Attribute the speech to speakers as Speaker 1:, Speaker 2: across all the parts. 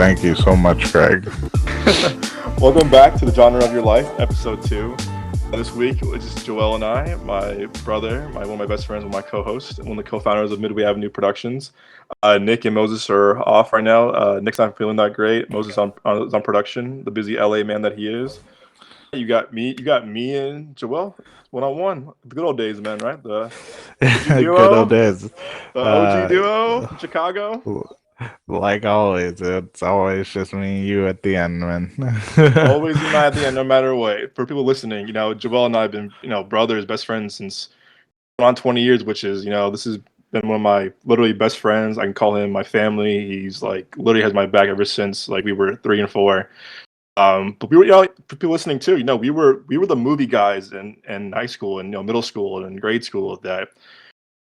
Speaker 1: Thank you so much, Craig.
Speaker 2: Welcome back to the Genre of Your Life, episode 2. This week, it's just Joel and I, my brother, one of my best friends, my co-host, one of the co-founders of Midway Avenue Productions. Nick and Moses are off right now. Nick's not feeling that great. Moses is on production, the busy LA man that he is. You got me and Joel, one-on-one. The good old days, man, right? The OG duo,
Speaker 1: Good old days.
Speaker 2: the OG duo from Chicago.
Speaker 1: Like always, it's always just me and you at the end, man.
Speaker 2: Always you and I at the end, no matter what. For people listening, Joel and I have been, brothers, best friends since around 20 years, which is, this has been one of my literally best friends. I can call him my family. He's like literally has my back ever since like we were 3 and 4. But we were, for people listening too, we were the movie guys in high school and middle school and grade school that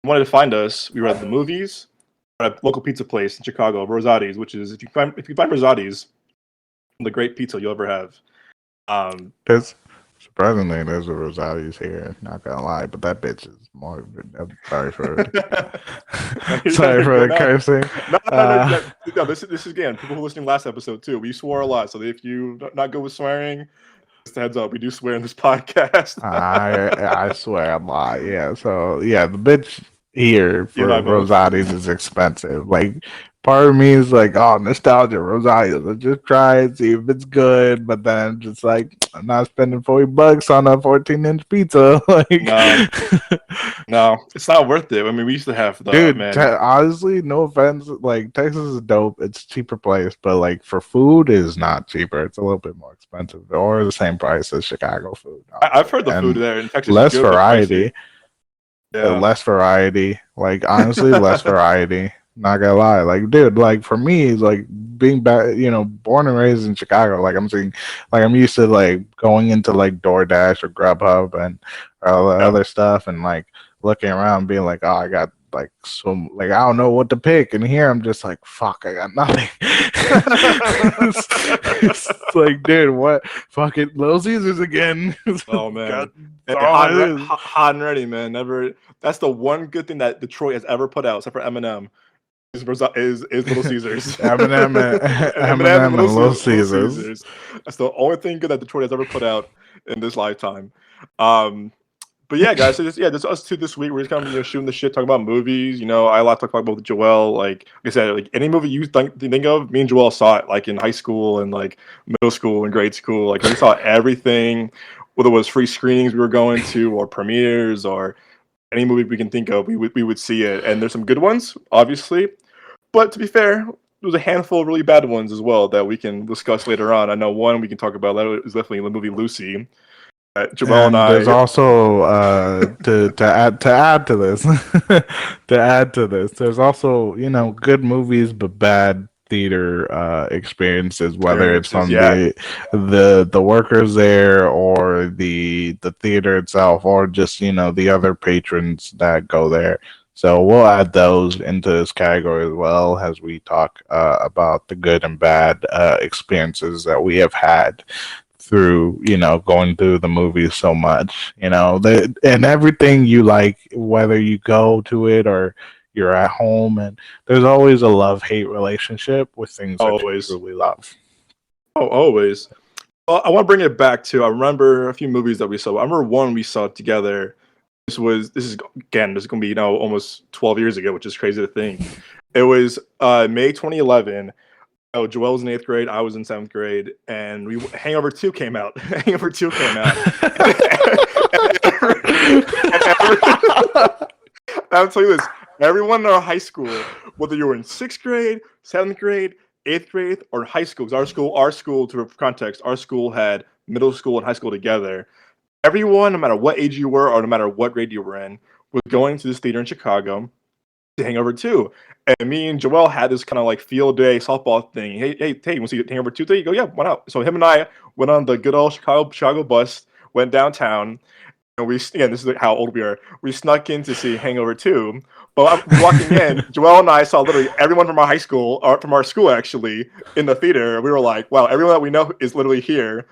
Speaker 2: wanted to find us. We were at the movies, at a local pizza place in Chicago, Rosati's, which is if you find Rosati's, the great pizza you'll ever have.
Speaker 1: There's surprisingly there's a Rosati's here. Not gonna lie, but that bitch is more. I'm sorry for the cursing.
Speaker 2: No, this is again people who were listening last episode too. We swore a lot, so if you not good with swearing, just a heads up, we do swear in this podcast.
Speaker 1: I swear a lot. Yeah. So yeah, the bitch here for Rosati's is expensive. Like, part of me is like, oh, nostalgia, Rosati's. Let's just try it, see if it's good. But then I'm just like, I'm not spending $40 on a 14-inch pizza. Like,
Speaker 2: no, it's not worth it. I mean, we used to have the
Speaker 1: dude.
Speaker 2: Man.
Speaker 1: Honestly, no offense. Like, Texas is dope. It's a cheaper place, but like for food, is not cheaper. It's a little bit more expensive, or the same price as Chicago food.
Speaker 2: I've heard the food there in Texas
Speaker 1: less
Speaker 2: is good,
Speaker 1: variety.
Speaker 2: Yeah.
Speaker 1: Less variety. Like, honestly, less variety. Not gonna lie. Like, dude, like for me, like being back, born and raised in Chicago, like I'm used to like going into like DoorDash or Grubhub and all the other stuff and like looking around being like, oh, I got like some, like I don't know what to pick, and here I'm just like, fuck, I got nothing. it's like, dude, what? Fuck it, Little Caesars again.
Speaker 2: Oh man, hot and ready, man. Never. That's the one good thing that Detroit has ever put out, except for Eminem. Is Little Caesars.
Speaker 1: Eminem and Little Caesars.
Speaker 2: That's the only thing good that Detroit has ever put out in this lifetime. But yeah, guys, so just us two this week. We're just kind of shooting the shit, talking about movies. I like to talk about with Joel. Like I said, like any movie you think of, me and Joel saw it like in high school and like middle school and grade school. Like we saw everything, whether it was free screenings we were going to or premieres or any movie we can think of, we would see it. And there's some good ones, obviously. But to be fair, there's a handful of really bad ones as well that we can discuss later on. I know one we can talk about later is definitely the movie Lucy. Joel and I.
Speaker 1: There's also to add to this, there's also good movies but bad theater experiences, whether it's from the workers there or the theater itself, or just the other patrons that go there. So we'll add those into this category as well as we talk about the good and bad experiences that we have had through going through the movies so much, and everything you like, whether you go to it or you're at home, and there's always a love-hate relationship with things that you really love.
Speaker 2: Oh, always. Well, I want to bring it back to, I remember a few movies that we saw. I remember one we saw together. This is going to be almost 12 years ago, which is crazy to think. It was May 2011. Joel was in 8th grade, I was in 7th grade, and Hangover 2 came out. Hangover 2 came out. I'll tell you this, everyone in our high school, whether you were in 6th grade, 7th grade, 8th grade, or high school, because our school, to context, our school had middle school and high school together. Everyone, no matter what age you were or no matter what grade you were in, was going to this theater in Chicago to Hangover 2. And me and Joel had this kind of like field day softball thing. Hey, you want to see Hangover 2 today? You go, yeah, why not? So him and I went on the good old Chicago bus, went downtown, and this is how old we are. We snuck in to see Hangover 2. But walking in, Joel and I saw literally everyone from our high school, or from our school actually, in the theater. We were like, wow, everyone that we know is literally here.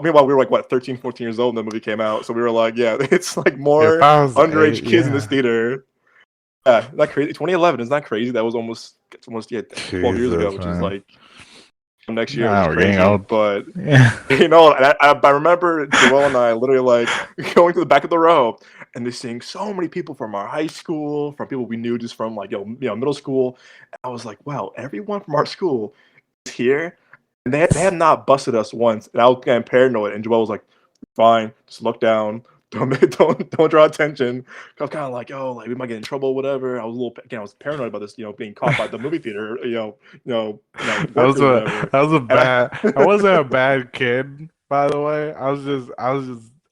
Speaker 2: Meanwhile, we were like, 13, 14 years old when the movie came out. So we were like, yeah, it's like more underage kids in this theater. Yeah, isn't that crazy? 2011, isn't that crazy? That was almost 12 years ago, which is like, next year, which
Speaker 1: Nah,
Speaker 2: is
Speaker 1: we're getting
Speaker 2: crazy.
Speaker 1: old.
Speaker 2: But
Speaker 1: Yeah.
Speaker 2: I remember Joel and I literally like going to the back of the row and just seeing so many people from our high school, from people we knew just from like middle school. I was like, wow, everyone from our school is here, and they have not busted us once. And I was getting paranoid, and Joel was like, fine, just look down. Don't draw attention. I was kind of like, oh, like we might get in trouble, whatever. I was a little again, I was paranoid about this, being caught by the movie theater,
Speaker 1: I was
Speaker 2: workers,
Speaker 1: a
Speaker 2: whatever.
Speaker 1: I was a
Speaker 2: And
Speaker 1: bad I wasn't a bad kid, by the way. I was just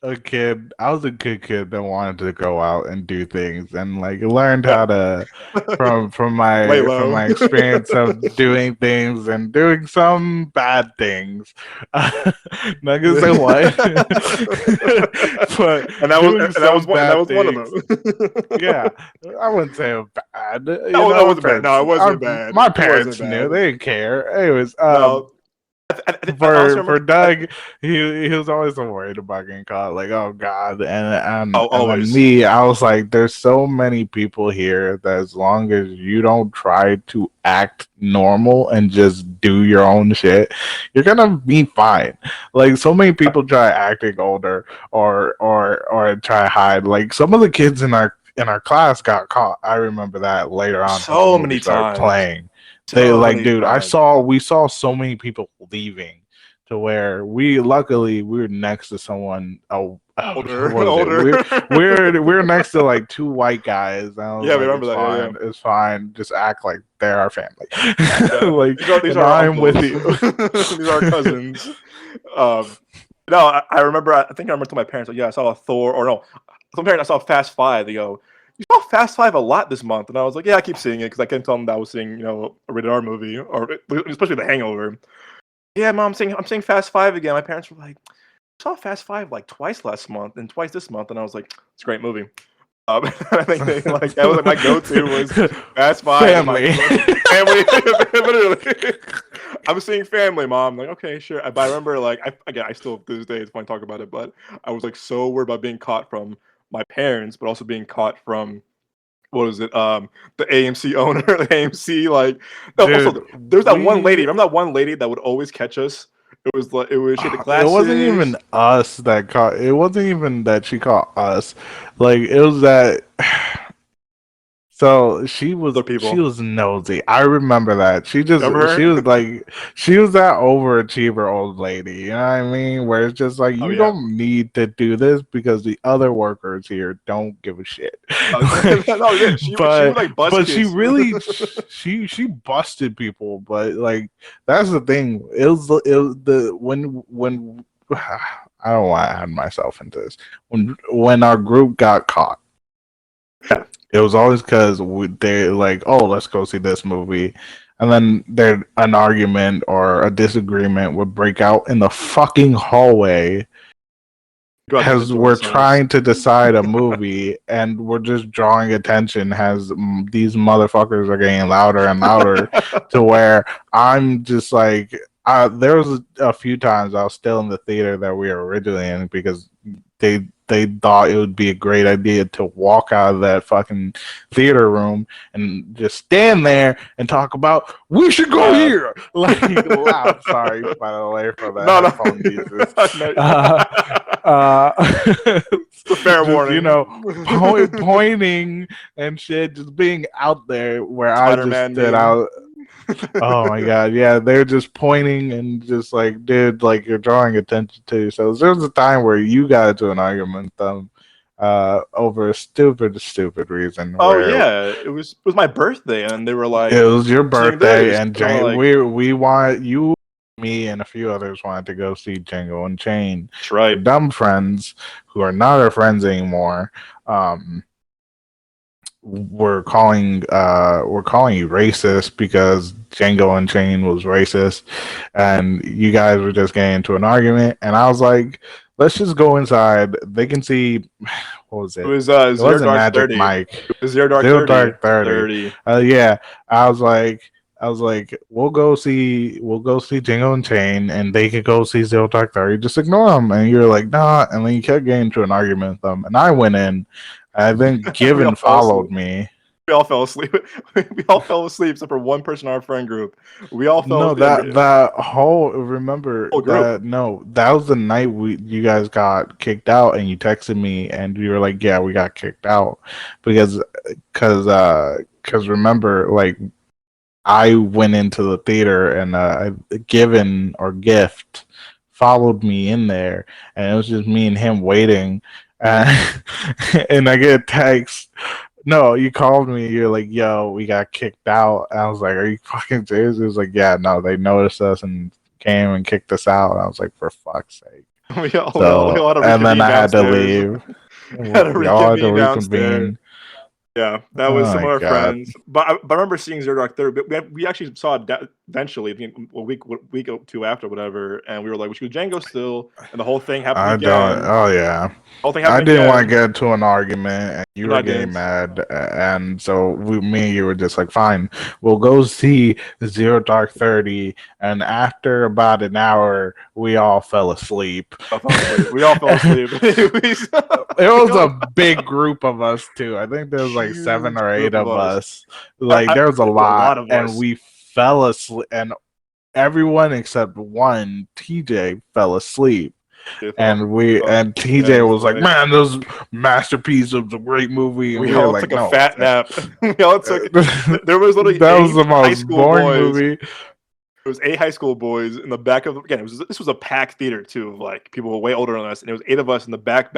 Speaker 1: a kid. I was a good kid that wanted to go out and do things and like learned
Speaker 2: yeah,
Speaker 1: how to from
Speaker 2: lay
Speaker 1: my
Speaker 2: low.
Speaker 1: experience of doing things and doing some bad things. Not gonna say what, but doing some
Speaker 2: And that
Speaker 1: bad
Speaker 2: was one of
Speaker 1: things.
Speaker 2: them.
Speaker 1: Yeah, I wouldn't say it was bad. You
Speaker 2: That
Speaker 1: know, my
Speaker 2: wasn't bad. No,
Speaker 1: parents,
Speaker 2: it wasn't bad.
Speaker 1: my
Speaker 2: It wasn't
Speaker 1: parents knew.
Speaker 2: bad.
Speaker 1: They didn't care. Anyways,
Speaker 2: No, I also
Speaker 1: for
Speaker 2: remember.
Speaker 1: Doug, he was always so worried about getting caught. Like, oh God,
Speaker 2: Oh,
Speaker 1: and then
Speaker 2: always.
Speaker 1: me, I was like, there's so many people here that as long as you don't try to act normal and just do your own shit, you're gonna be fine. Like, so many people try acting older or try to hide. Like, some of the kids in our class got caught. I remember that later on as the
Speaker 2: So
Speaker 1: movie
Speaker 2: many
Speaker 1: started
Speaker 2: times.
Speaker 1: playing. They
Speaker 2: So
Speaker 1: like,
Speaker 2: many
Speaker 1: dude,
Speaker 2: times.
Speaker 1: we saw so many people leaving to where luckily we were next to someone. Oh,
Speaker 2: Older,
Speaker 1: what was it?
Speaker 2: older.
Speaker 1: We're next to like two white guys. And I was
Speaker 2: Yeah, we
Speaker 1: like,
Speaker 2: remember that. Yeah, yeah.
Speaker 1: it's fine. Just act like they're our family.
Speaker 2: Yeah.
Speaker 1: Like,
Speaker 2: These
Speaker 1: and
Speaker 2: are our
Speaker 1: I'm with
Speaker 2: uncles.
Speaker 1: you.
Speaker 2: These are our cousins. Um, no, I remember. I think I remember to my parents. Like, yeah, I saw a Thor, or no, some parents I saw Fast Five. They go, "You saw Fast Five a lot this month," and I was like, "Yeah, I keep seeing it because I can't tell them that I was seeing, a rated R movie, or especially The Hangover." Yeah, mom, I'm seeing Fast Five again. My parents were like, "I saw Fast Five like twice last month and twice this month," and I was like, "It's a great movie." I think they like that was like my go-to was Fast Five. I'm like,
Speaker 1: Family.
Speaker 2: family, literally. I'm seeing family, mom. Like, okay, sure. But I remember, like, again, I still to this day it's fun to talk about it, but I was like so worried about being caught from my parents, but also being caught from what is it? The AMC owner, the AMC. Like, no. Also,
Speaker 1: Dude,
Speaker 2: there's that one lady.
Speaker 1: we
Speaker 2: Remember that one lady that would always catch us? It was like she had the
Speaker 1: it wasn't even
Speaker 2: glasses.
Speaker 1: us that caught it wasn't even that she caught us. Like, it was that so
Speaker 2: Other
Speaker 1: she
Speaker 2: people.
Speaker 1: was nosy. I remember that.
Speaker 2: Remember
Speaker 1: She
Speaker 2: her?
Speaker 1: was like she was that overachiever old lady. You know what I mean? Where it's just like
Speaker 2: Oh
Speaker 1: you
Speaker 2: yeah.
Speaker 1: don't need to do this because the other workers here don't give a shit.
Speaker 2: No, yeah, she would like bust
Speaker 1: She
Speaker 2: kids.
Speaker 1: really she busted people. But like that's the thing. It was the when I don't want to add myself into this. When our group got caught,
Speaker 2: Yeah.
Speaker 1: it was always because they like, oh, let's go see this movie, and then there an argument or a disagreement would break out in the fucking hallway
Speaker 2: Go out the
Speaker 1: as
Speaker 2: door
Speaker 1: we're
Speaker 2: themselves.
Speaker 1: trying to decide a movie, and we're just drawing attention as these motherfuckers are getting louder and louder, to where I'm just like, there was a few times I was still in the theater that we were originally in because they thought it would be a great idea to walk out of that fucking theater room and just stand there and talk about we should go
Speaker 2: Laugh.
Speaker 1: here like loud. Sorry, by the way, for the
Speaker 2: No, no.
Speaker 1: headphone users.
Speaker 2: No.
Speaker 1: Uh, uh,
Speaker 2: It's a fair
Speaker 1: just
Speaker 2: warning.
Speaker 1: pointing and shit, just being out there where I just
Speaker 2: Spider-Man
Speaker 1: stood
Speaker 2: meme.
Speaker 1: out. Oh my god, yeah, they're just pointing and just like, dude, like you're drawing attention to yourselves. There was a time where you got into an argument with them over a stupid reason
Speaker 2: Oh
Speaker 1: where
Speaker 2: yeah, it was my birthday, and they were like,
Speaker 1: it was your
Speaker 2: "Seeing
Speaker 1: birthday
Speaker 2: this,"
Speaker 1: and
Speaker 2: and I'm like,
Speaker 1: we want you, me, and a few others wanted to go see Django Unchained.
Speaker 2: "That's
Speaker 1: Our
Speaker 2: right."
Speaker 1: dumb friends who are not our friends anymore. We're calling you racist because Django Unchained was racist, and you guys were just getting into an argument. And I was like, let's just go inside. They can see. What was
Speaker 2: It
Speaker 1: it?
Speaker 2: was
Speaker 1: It
Speaker 2: Zero
Speaker 1: wasn't
Speaker 2: Dark
Speaker 1: Magic
Speaker 2: 30.
Speaker 1: Mike.
Speaker 2: It was Zero Dark
Speaker 1: Zero
Speaker 2: 30.
Speaker 1: Dark 30.
Speaker 2: 30.
Speaker 1: Yeah, I was like, we'll go see Django Unchained, and they could go see Zero Dark 30. Just ignore them. And you're like, nah. And then you kept getting into an argument with them, and I went in. I think
Speaker 2: We all
Speaker 1: Given
Speaker 2: fell asleep.
Speaker 1: followed me.
Speaker 2: We all fell asleep. We all fell asleep except for one person in our friend group. We all fell
Speaker 1: No,
Speaker 2: asleep.
Speaker 1: that whole remember
Speaker 2: Whole group.
Speaker 1: that no, that was the night you guys got kicked out, and you texted me and you were like, yeah, we got kicked out because because remember, like, I went into the theater and a given or gift followed me in there, and it was just me and him waiting, and, and I get a text. No, you called me. You're like, "Yo, we got kicked out." And I was like, "Are you fucking serious?" It was like, "Yeah, no, they noticed us and came and kicked us out." And I was like, "For fuck's sake!"
Speaker 2: We all
Speaker 1: So,
Speaker 2: had to
Speaker 1: and then
Speaker 2: reconvene
Speaker 1: I had to
Speaker 2: downstairs.
Speaker 1: leave.
Speaker 2: We had to
Speaker 1: We all had to
Speaker 2: reconvene downstairs.
Speaker 1: reconvene.
Speaker 2: Yeah, that
Speaker 1: Oh
Speaker 2: was some
Speaker 1: my
Speaker 2: of our
Speaker 1: god!
Speaker 2: friends. But I remember seeing Zero Dark Thirty. But we actually saw it eventually, I think week or two after, whatever. And we were like, we should go Django still. And the whole thing happened
Speaker 1: I don't.
Speaker 2: again.
Speaker 1: Oh yeah.
Speaker 2: The whole thing
Speaker 1: I
Speaker 2: happened
Speaker 1: didn't want to
Speaker 2: again.
Speaker 1: get into an argument, and you
Speaker 2: No,
Speaker 1: were
Speaker 2: I
Speaker 1: getting
Speaker 2: didn't.
Speaker 1: mad, and so me and you were just like, "Fine, we'll go see Zero Dark 30." And after about an hour, we all fell asleep.
Speaker 2: I fell asleep. We all fell
Speaker 1: It
Speaker 2: asleep.
Speaker 1: was
Speaker 2: We
Speaker 1: a
Speaker 2: all
Speaker 1: big group of us too. I think there was like seven
Speaker 2: huge
Speaker 1: or eight
Speaker 2: group of
Speaker 1: of
Speaker 2: us.
Speaker 1: us. Like there was a
Speaker 2: There was a
Speaker 1: lot,
Speaker 2: lot of
Speaker 1: and
Speaker 2: us.
Speaker 1: we fell asleep, and everyone except one, TJ, fell asleep.
Speaker 2: They fell.
Speaker 1: And
Speaker 2: Yeah,
Speaker 1: TJ was like, "Man, this masterpiece of a great movie," and
Speaker 2: we
Speaker 1: we were
Speaker 2: all
Speaker 1: like,
Speaker 2: took a
Speaker 1: "No,
Speaker 2: fat nap. We all took.
Speaker 1: that
Speaker 2: There was literally
Speaker 1: was
Speaker 2: eight
Speaker 1: the
Speaker 2: high
Speaker 1: most
Speaker 2: school
Speaker 1: boring
Speaker 2: boys.
Speaker 1: movie."
Speaker 2: It was eight high school boys in the back of again. This was a packed theater too, of like people were way older than us, and it was eight of us in the back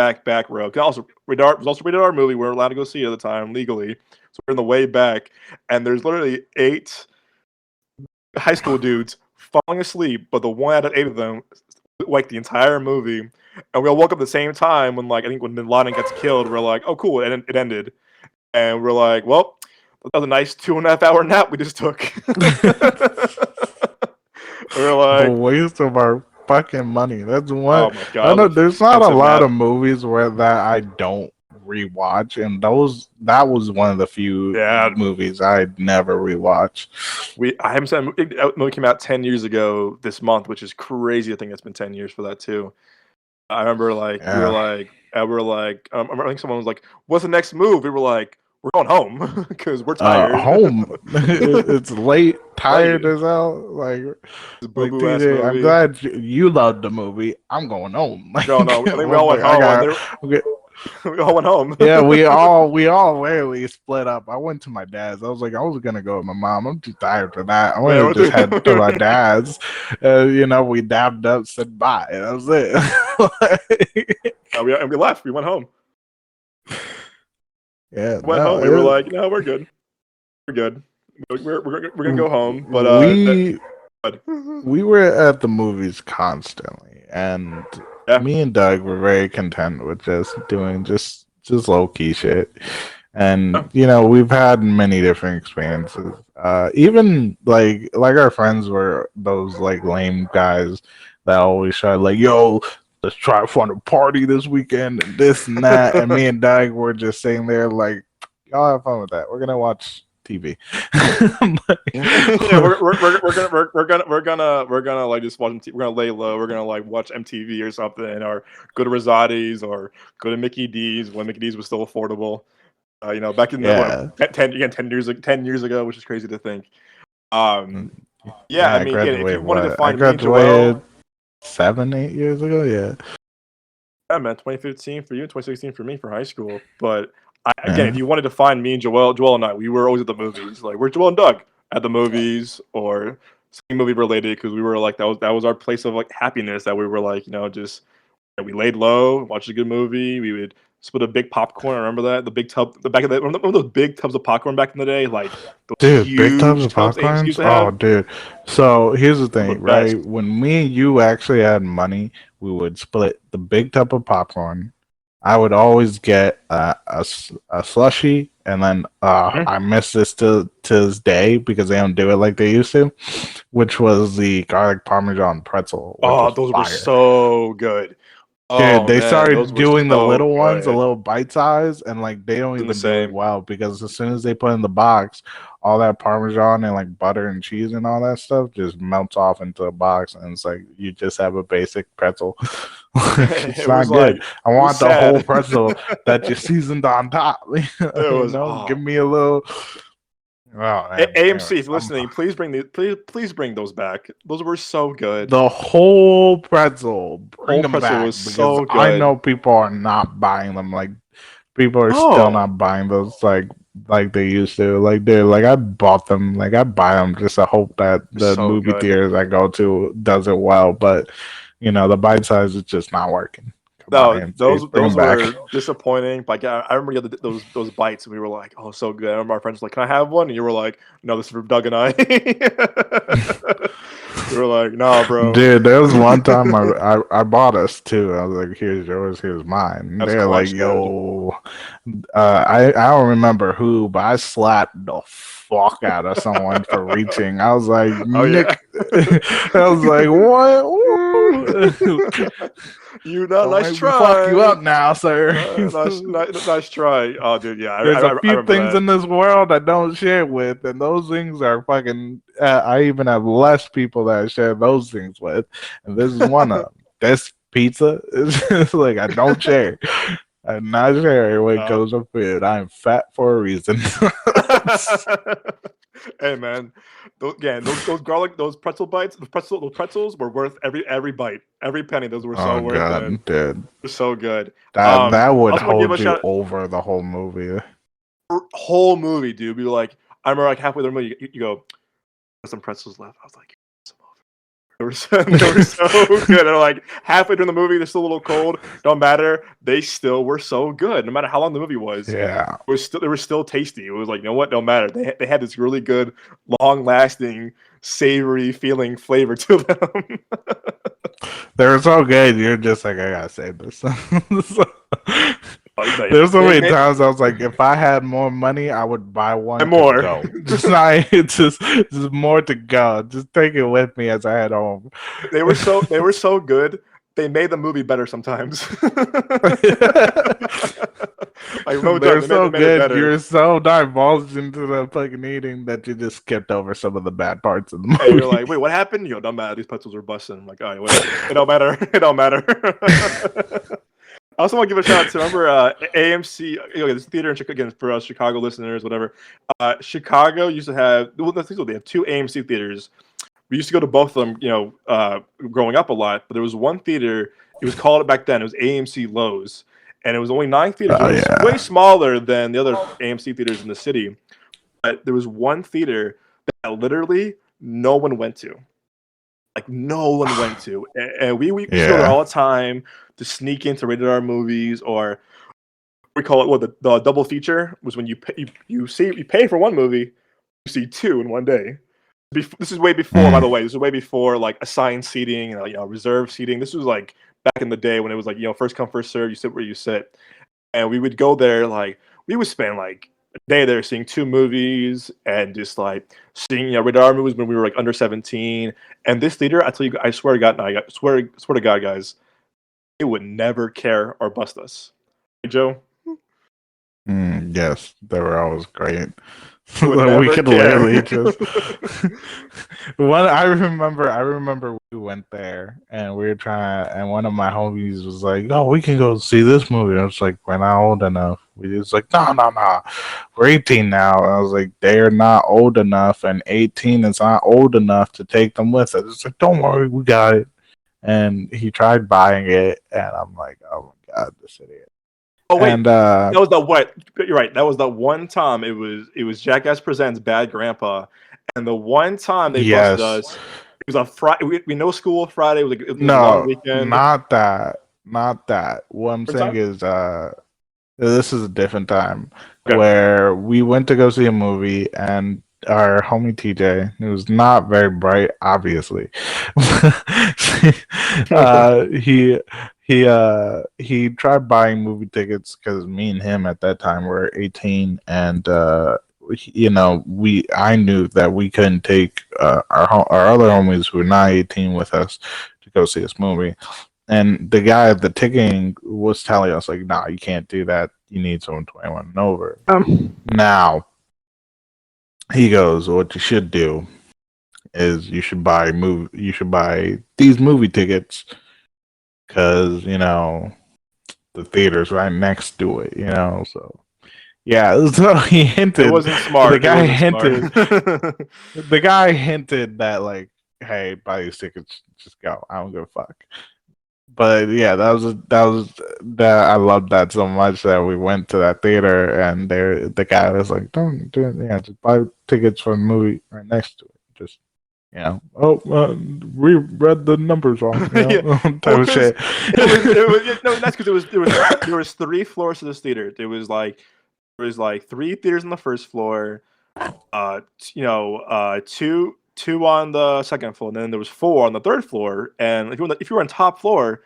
Speaker 2: row. Also, it was also rated R movie. We were allowed to go see it at the time legally, so we're in the way back, and there's literally eight high school dudes falling asleep, but the one out of eight of them like the entire movie, and we all woke up at the same time when like I think when Bin Laden gets killed, we're like, oh cool, it ended, and we're like, well, that was a nice 2.5 hour nap we just took. We're
Speaker 1: A
Speaker 2: like,
Speaker 1: waste of our fucking money. That's one.
Speaker 2: oh my
Speaker 1: I
Speaker 2: god,
Speaker 1: don't
Speaker 2: that
Speaker 1: know.
Speaker 2: was an
Speaker 1: There's not a
Speaker 2: expensive
Speaker 1: lot
Speaker 2: nap.
Speaker 1: of movies where that I don't rewatch, and that was one of the few
Speaker 2: Yeah,
Speaker 1: movies I'd never rewatch.
Speaker 2: I haven't seen it. Movie came out 10 years ago this month, which is crazy. I think it's been 10 years for that too. I remember like
Speaker 1: Yeah.
Speaker 2: I think someone was like, "What's the next move?" We were like, "We're going home because we're tired."
Speaker 1: Home. It's late,
Speaker 2: Late,
Speaker 1: tired as hell.
Speaker 2: boo
Speaker 1: Like
Speaker 2: boo ass
Speaker 1: TJ, I'm
Speaker 2: movie.
Speaker 1: glad you loved the movie. I'm going home.
Speaker 2: No, no, I think we all went
Speaker 1: I
Speaker 2: home, and
Speaker 1: got. Okay.
Speaker 2: we all went home.
Speaker 1: Yeah, we all rarely split up. I went to my dad's. I was like, I was gonna go with my mom. I'm too tired for that. I
Speaker 2: Man,
Speaker 1: wanted to just head to my dad's. We dabbed up, said bye. That was it.
Speaker 2: and we left. We went home.
Speaker 1: Yeah,
Speaker 2: We went home. We were like, "No, we're good. We're good. We're gonna go home." But
Speaker 1: we
Speaker 2: but,
Speaker 1: we were at the movies constantly, and
Speaker 2: yeah,
Speaker 1: me and Doug were very content with just doing just low key shit. And we've had many different experiences. Even like our friends were those like lame guys that always try like, "Yo, let's try to find a party this weekend and this and that." And me and Doug were just sitting there like, "Y'all have fun with that. We're gonna watch TV."
Speaker 2: yeah, we're gonna like just watch MTV. We're gonna lay low. We're gonna like watch MTV or something, or go to Rosati's or go to Mickey D's when Mickey D's was still affordable. Back in the
Speaker 1: Yeah.
Speaker 2: 10 years ago, which is crazy to think. Um, yeah,
Speaker 1: Yeah,
Speaker 2: I
Speaker 1: I
Speaker 2: mean, again, if you
Speaker 1: graduated
Speaker 2: wanted to
Speaker 1: what? I
Speaker 2: find me and
Speaker 1: graduated
Speaker 2: Joel,
Speaker 1: 7, 8 years ago. Yeah.
Speaker 2: yeah, man, 2015 for you, 2016 for me for high school. But again, if
Speaker 1: Yeah.
Speaker 2: you wanted to find me and Joel and I, we were always at the movies. Like we're Joel and Doug at the movies or something movie related because we were like that was our place of like happiness that we were like just we laid low, watched a good movie. We would split a big popcorn. I remember that the big tub, the back of the remember those big tubs of popcorn back in the day, like those
Speaker 1: Dude, big tubs
Speaker 2: huge
Speaker 1: of
Speaker 2: tubs AMC
Speaker 1: popcorns?
Speaker 2: used to
Speaker 1: Oh,
Speaker 2: have.
Speaker 1: dude. So here's the
Speaker 2: Those were
Speaker 1: thing,
Speaker 2: the
Speaker 1: right?
Speaker 2: best.
Speaker 1: When me and you actually had money, we would split the big tub of popcorn. I would always get a slushie, and then
Speaker 2: Mhm.
Speaker 1: I miss this to this day because they don't do it like they used to, which was the garlic parmesan pretzel, which
Speaker 2: Oh,
Speaker 1: was
Speaker 2: those were
Speaker 1: fire.
Speaker 2: so good.
Speaker 1: Dude,
Speaker 2: Oh
Speaker 1: they
Speaker 2: man, those
Speaker 1: started
Speaker 2: were
Speaker 1: doing the
Speaker 2: so
Speaker 1: little ones a
Speaker 2: good.
Speaker 1: little bite size, and like they don't
Speaker 2: Isn't the
Speaker 1: even do as
Speaker 2: same.
Speaker 1: well because as soon as they put in the box, all that Parmesan and like butter and cheese and all that stuff just melts off into a box, and it's like you just have a basic pretzel. It's
Speaker 2: It was
Speaker 1: not
Speaker 2: like
Speaker 1: good. I
Speaker 2: it was
Speaker 1: want the whole
Speaker 2: sad.
Speaker 1: pretzel that you seasoned on top.
Speaker 2: It
Speaker 1: You
Speaker 2: was
Speaker 1: know, give me a little. Oh man.
Speaker 2: AMC. If
Speaker 1: Anyways,
Speaker 2: you're listening, please bring please bring those back. Those were so good.
Speaker 1: the whole pretzel, bring
Speaker 2: Whole
Speaker 1: them
Speaker 2: pretzel
Speaker 1: back
Speaker 2: was
Speaker 1: because
Speaker 2: so
Speaker 1: I
Speaker 2: good.
Speaker 1: know people are not buying them. Like people are still
Speaker 2: No,
Speaker 1: not buying those like they used to. Like they like I bought them. Like I buy them just to hope that
Speaker 2: they're
Speaker 1: the
Speaker 2: so
Speaker 1: movie
Speaker 2: good.
Speaker 1: theaters I go to does it well. But you know the bite size is just not working. Come on,
Speaker 2: No,
Speaker 1: AMC, bring them
Speaker 2: those
Speaker 1: back.
Speaker 2: were disappointing. Like I remember the, those bites, and we were like, "Oh, so good." I remember our friends were like, "Can I have one?" And you were like, "No, this is for Doug and I." We were like, "Nah, bro."
Speaker 1: Dude, there was one time I bought us two. I was like, "Here's yours, here's mine."
Speaker 2: That's
Speaker 1: They're like,
Speaker 2: clutch, dude.
Speaker 1: "Yo," I don't remember who, but I slapped the fuck out of someone for reaching. I was like,
Speaker 2: Oh yeah.
Speaker 1: "Nick," I was like, "What?"
Speaker 2: You know,
Speaker 1: Don't
Speaker 2: nice
Speaker 1: make me fuck you
Speaker 2: try.
Speaker 1: up now, sir.
Speaker 2: Nice try. Oh, dude, yeah,
Speaker 1: There's a
Speaker 2: I
Speaker 1: few
Speaker 2: remember
Speaker 1: things
Speaker 2: that.
Speaker 1: in this world I don't share with, and those things are fucking. I even have less people that I share those things with, and this is one of them. This pizza is just like I don't share. I'm not sharing when it
Speaker 2: No.
Speaker 1: comes to food. I'm fat for a reason.
Speaker 2: Hey man, those garlic, those pretzel bites, those pretzels were worth every bite, every penny. Those were so
Speaker 1: Oh
Speaker 2: worth it.
Speaker 1: god, dude,
Speaker 2: They're so good.
Speaker 1: that
Speaker 2: I
Speaker 1: would
Speaker 2: also want to give a
Speaker 1: hold you
Speaker 2: shout.
Speaker 1: over the whole movie.
Speaker 2: Whole movie, dude. Be like, I remember like halfway through the movie, you go, "There's some pretzels left." I was like, "Some more." They were so good. And like halfway through the movie, they're still a little cold. Don't matter. They still were so good. No matter how long the movie was,
Speaker 1: Yeah.
Speaker 2: they were still tasty. It was like, you know what? Don't matter. They had this really good, long lasting, savory feeling flavor to them.
Speaker 1: They were so good. You're just like, I gotta save this. There's so
Speaker 2: They
Speaker 1: many
Speaker 2: made
Speaker 1: times I was like, if I had more money, I would buy one to
Speaker 2: more.
Speaker 1: go. Just not, it's just more to go. Just take it with me as I head home.
Speaker 2: They were so good. They made the movie better sometimes. Like no joke,
Speaker 1: They're so
Speaker 2: they made it
Speaker 1: good.
Speaker 2: better.
Speaker 1: You're so divulged into the fucking eating that you just skipped over some of the bad parts of the
Speaker 2: And you're
Speaker 1: movie.
Speaker 2: like, wait, what happened? You know, don't matter. These pretzels are busting. I'm like, all right, whatever. It don't matter. It don't matter. I also want to give a shout out to remember AMC. This theater in Chicago, again for us Chicago listeners, whatever. Chicago used to have well, they have two AMC theaters. We used to go to both of them, growing up a lot. But there was one theater. It was called back then. It was AMC Lowe's, and it was only 9 theaters. It
Speaker 1: Oh
Speaker 2: was way
Speaker 1: yeah.
Speaker 2: smaller than the other AMC theaters in the city. But there was one theater that literally no one went to. Like no one went to, and we used to go there
Speaker 1: Yeah.
Speaker 2: all the time to sneak into rated R movies, or we call it the double feature was when you pay for one movie, you see two in one day. This is way before, by
Speaker 1: Mm.
Speaker 2: the way. This is way before like assigned seating and reserved seating. This was like back in the day when it was like first come first serve. You sit where you sit, and we would go there. Like we would spend like a day there seeing two movies and just like seeing rated R movies when we were like under 17. And this theater, I tell you, I swear to God, I swear to God, guys, it would never care or bust us. Hey, Joe,
Speaker 1: Yes, they were always great.
Speaker 2: it would
Speaker 1: We
Speaker 2: never
Speaker 1: could
Speaker 2: care.
Speaker 1: literally just one. I remember we went there and we were trying, and one of my homies was like, "Oh, we can go see this movie." I was like, "We're not old enough." We just like, "No, no, no, we're 18 now." And I was like, "They're not old enough, and 18 is not old enough to take them with us." It's like, "Don't worry, we got it." And he tried buying it, and I'm like, "Oh my god, this idiot!"
Speaker 2: Oh wait,
Speaker 1: And
Speaker 2: that was the what? You're right. That was the one time it was Jackass Presents Bad Grandpa, and the one time they busted
Speaker 1: yes.
Speaker 2: us. It was on Friday. We no school Friday. It was a long
Speaker 1: No,
Speaker 2: weekend.
Speaker 1: not that. Not that. What I'm
Speaker 2: Different
Speaker 1: saying
Speaker 2: time.
Speaker 1: is this is a different time
Speaker 2: Okay.
Speaker 1: where we went to go see a movie and our homie TJ, who's not very bright, obviously. He he tried buying movie tickets because me and him at that time were 18 and we I knew that we couldn't take our other homies who were not 18 with us to go see this movie. And the guy at the ticketing was telling us, like, nah, you can't do that. You need someone 21 and over.
Speaker 2: Um,
Speaker 1: Now, he goes, "What you should do is you should buy these movie tickets because the theater's right next to it, so." Yeah, so he
Speaker 2: It
Speaker 1: hinted.
Speaker 2: wasn't
Speaker 1: The
Speaker 2: smart. It
Speaker 1: guy
Speaker 2: wasn't smart.
Speaker 1: hinted. The guy hinted that like, "Hey, buy these tickets, just go. I don't give a fuck." But yeah, that I loved that so much that we went to that theater and the guy was like, "Don't do it. Yeah, just buy tickets for the movie right next to it. Just oh, we read the numbers wrong,
Speaker 2: Yeah.
Speaker 1: type
Speaker 2: Well,
Speaker 1: of
Speaker 2: because
Speaker 1: shit."
Speaker 2: no, that's because there was 3 floors to this theater. There was like 3 theaters on the first floor, two on the second floor, and then there was 4 on the third floor. And if you were on top floor,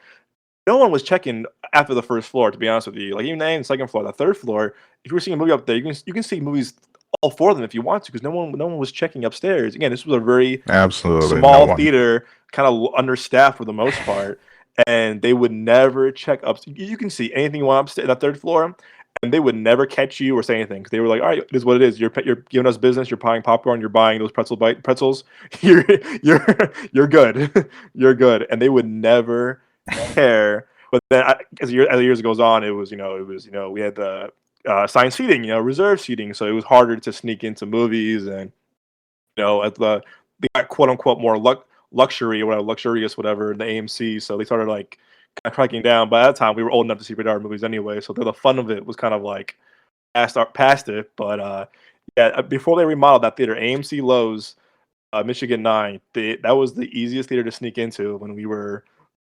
Speaker 2: no one was checking after the first floor. To be honest with you, like even the second floor, the third floor, if you were seeing a movie up there, you can see movies all 4 of them if you want to, because no one was checking upstairs. Again, this was a very
Speaker 1: Absolutely, no
Speaker 2: small
Speaker 1: one.
Speaker 2: theater, kind of understaffed for the most part, and they would never check up. You can see anything you want upstairs, that third floor, and they would never catch you or say anything because they were like, "All right, it is what it is. You're giving us business. You're buying popcorn. You're buying those pretzels. You're you're you're good. You're good." And they would never care. But then, as the years goes on, we had the assigned seating, reserve seating, so it was harder to sneak into movies, and at they got quote unquote more luxury or whatever, luxurious, whatever, in the AMC. So they started like kind of cracking down. By that time, we were old enough to see rated R movies anyway, so the fun of it was kind of like past it. But yeah, before they remodeled that theater, AMC Lowe's, Michigan 9, that was the easiest theater to sneak into when we were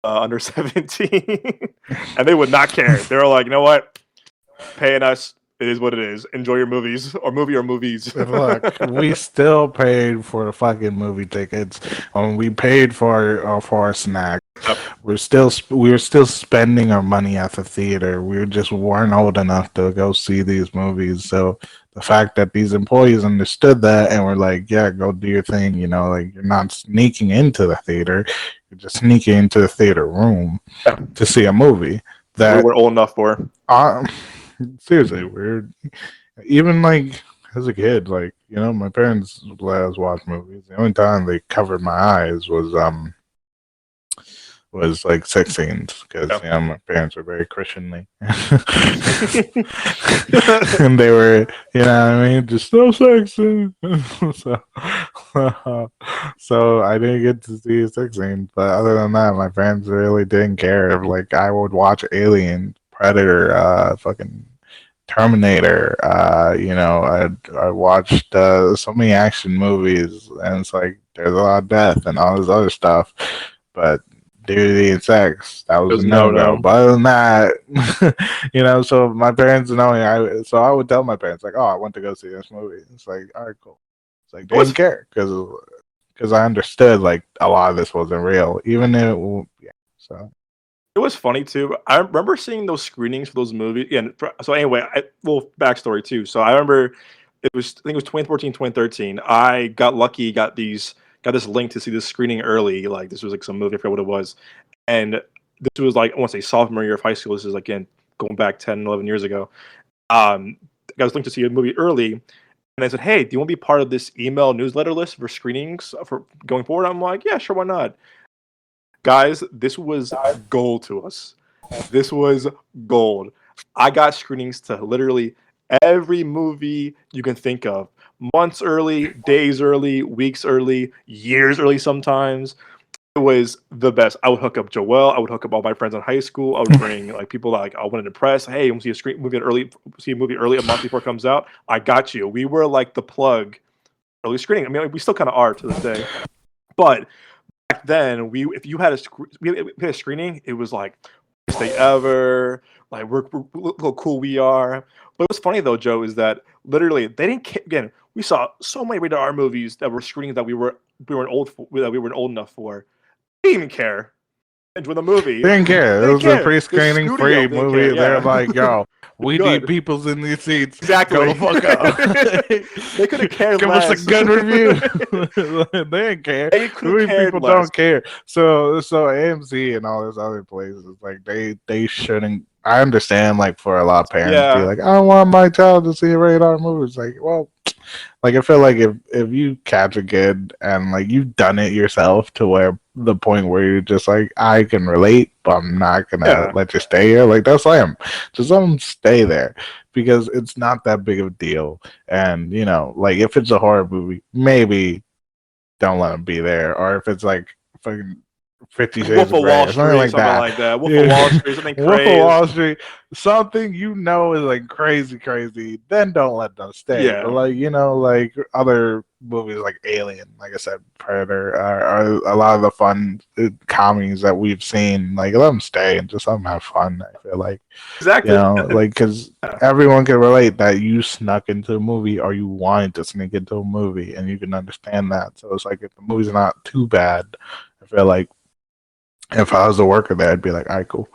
Speaker 2: under 17, and they would not care. They were like, you know what, paying us. It is what it is. Enjoy your movies, or movies.
Speaker 1: Look, we still paid for the fucking movie tickets, and we paid for our snacks.
Speaker 2: Yep.
Speaker 1: We were still spending our money at the theater. We just weren't old enough to go see these movies. So the fact that these employees understood that and were like, "Yeah, go do your thing," like you're not sneaking into the theater, you're just sneaking into the theater room
Speaker 2: Yeah.
Speaker 1: to see a movie
Speaker 2: We
Speaker 1: that,
Speaker 2: weren't old enough for.
Speaker 1: seriously, we're even like as a kid, like my parents let us watch movies. The only time they covered my eyes was like sex scenes because
Speaker 2: Yeah.
Speaker 1: my parents were very Christianly, and they were what I mean, just no sex. so, so I didn't get to see a sex scene, but other than that, my parents really didn't care. Like I would watch Alien, Predator, fucking Terminator. I watched so many action movies, and it's like there's a lot of death and all this other stuff, but nudity and sex, that was a
Speaker 2: There's
Speaker 1: no go.
Speaker 2: no.
Speaker 1: But other than that, so my parents knowing, I would tell my parents like, "Oh, I went to go see this movie." It's like, all right, cool. It's like
Speaker 2: It
Speaker 1: they didn't
Speaker 2: was
Speaker 1: care because I understood like a lot of this wasn't real, even if yeah. So
Speaker 2: it was funny too. I remember seeing those screenings for those movies. Yeah. So anyway, well, backstory too. So I remember I think it was 2014, 2013. I got lucky, got this link to see this screening early. Like this was like some movie, I forget what it was. And this was like, I want to say sophomore year of high school. This is again going back 10, 11 years ago. I got this link to see a movie early. And I said, "Hey, do you want to be part of this email newsletter list for screenings for going forward?" I'm like, "Yeah, sure, why not?" Guys, this was gold to us. This was gold. I got screenings to literally every movie you can think of. Months early, days early, weeks early, years early sometimes. It was the best. I would hook up Joel. I would hook up all my friends in high school. I would bring like people that like I wanted to impress. Hey, you want to see a movie early a month before it comes out? I got you. We were like the plug early screening. I mean, like, we still kind of are to this day. But back then, if you had we had a screening, it was like best day ever. Like look how cool we are. But what's funny though, Joe, is that literally they didn't again. We saw so many rated R movies that were screenings that we weren't old enough for. They didn't even care. with a movie.
Speaker 1: They didn't care.
Speaker 2: They
Speaker 1: It
Speaker 2: didn't
Speaker 1: was a
Speaker 2: care. The
Speaker 1: pre-screening
Speaker 2: studio
Speaker 1: free
Speaker 2: didn't care.
Speaker 1: movie. They're
Speaker 2: Yeah,
Speaker 1: like, yo,
Speaker 2: we're
Speaker 1: we need
Speaker 2: good.
Speaker 1: people's in these seats. Go
Speaker 2: Exactly.
Speaker 1: the fuck up.
Speaker 2: They could have cared
Speaker 1: Give us a
Speaker 2: less.
Speaker 1: good review. They didn't care.
Speaker 2: They could
Speaker 1: Too
Speaker 2: have
Speaker 1: many
Speaker 2: cared
Speaker 1: people
Speaker 2: less.
Speaker 1: don't care. So AMC and all these other places, like they shouldn't. I understand, like for a lot of parents, be
Speaker 2: Yeah,
Speaker 1: like, I don't want my child to see a rated R movie. It's like, well, like I feel like if you catch a kid and like you've done it yourself to where the point where you're just like I can relate, but I'm not gonna
Speaker 2: yeah.
Speaker 1: let you stay here. Like that's like just let them stay there because it's not that big of a deal. And you know, like if it's a horror movie, maybe don't let them be there. Or if it's like fucking 50 Shades
Speaker 2: Wolf
Speaker 1: of
Speaker 2: of Wall
Speaker 1: Grey or something
Speaker 2: Street,
Speaker 1: like
Speaker 2: something
Speaker 1: that.
Speaker 2: like that. Wolf of Wall
Speaker 1: Yeah.
Speaker 2: Street, something
Speaker 1: Wolf of
Speaker 2: crazy.
Speaker 1: Wall Street, something you know is like crazy, crazy, then don't let them stay. But
Speaker 2: Yeah,
Speaker 1: like, you know, like other movies like Alien, like I said, Predator, are a lot of the fun comedies that we've seen. Like, let them stay and just let them have fun. I feel like, you
Speaker 2: exactly.
Speaker 1: know, like, because
Speaker 2: Yeah.
Speaker 1: everyone can relate that you snuck into a movie or you wanted to sneak into a movie and you can understand that. So it's like, if the movie's not too bad, I feel like if I was a worker there, I'd be like, all right, cool.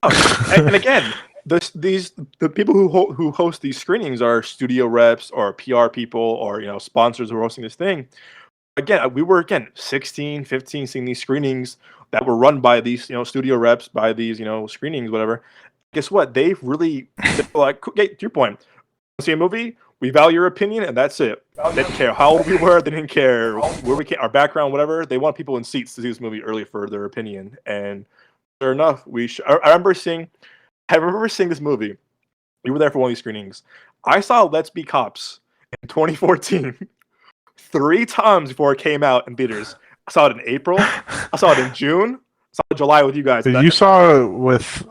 Speaker 2: Oh, and again, the people who host these screenings are studio reps or PR people or sponsors who are hosting this thing. Again, we were 16, 15, seeing these screenings that were run by these studio reps, by these screenings, whatever. Guess what? They're like, okay, to your point, see a movie, we value your opinion, and that's it. They didn't care how old we were. They didn't care where we came, our background, whatever. They want people in seats to see this movie early for their opinion. And sure enough, I remember seeing this movie. You were there for one of these screenings. I saw Let's Be Cops in 2014 three times before it came out in theaters. I saw it in April. I saw it in June. I saw it in July with you guys. That
Speaker 1: You saw it with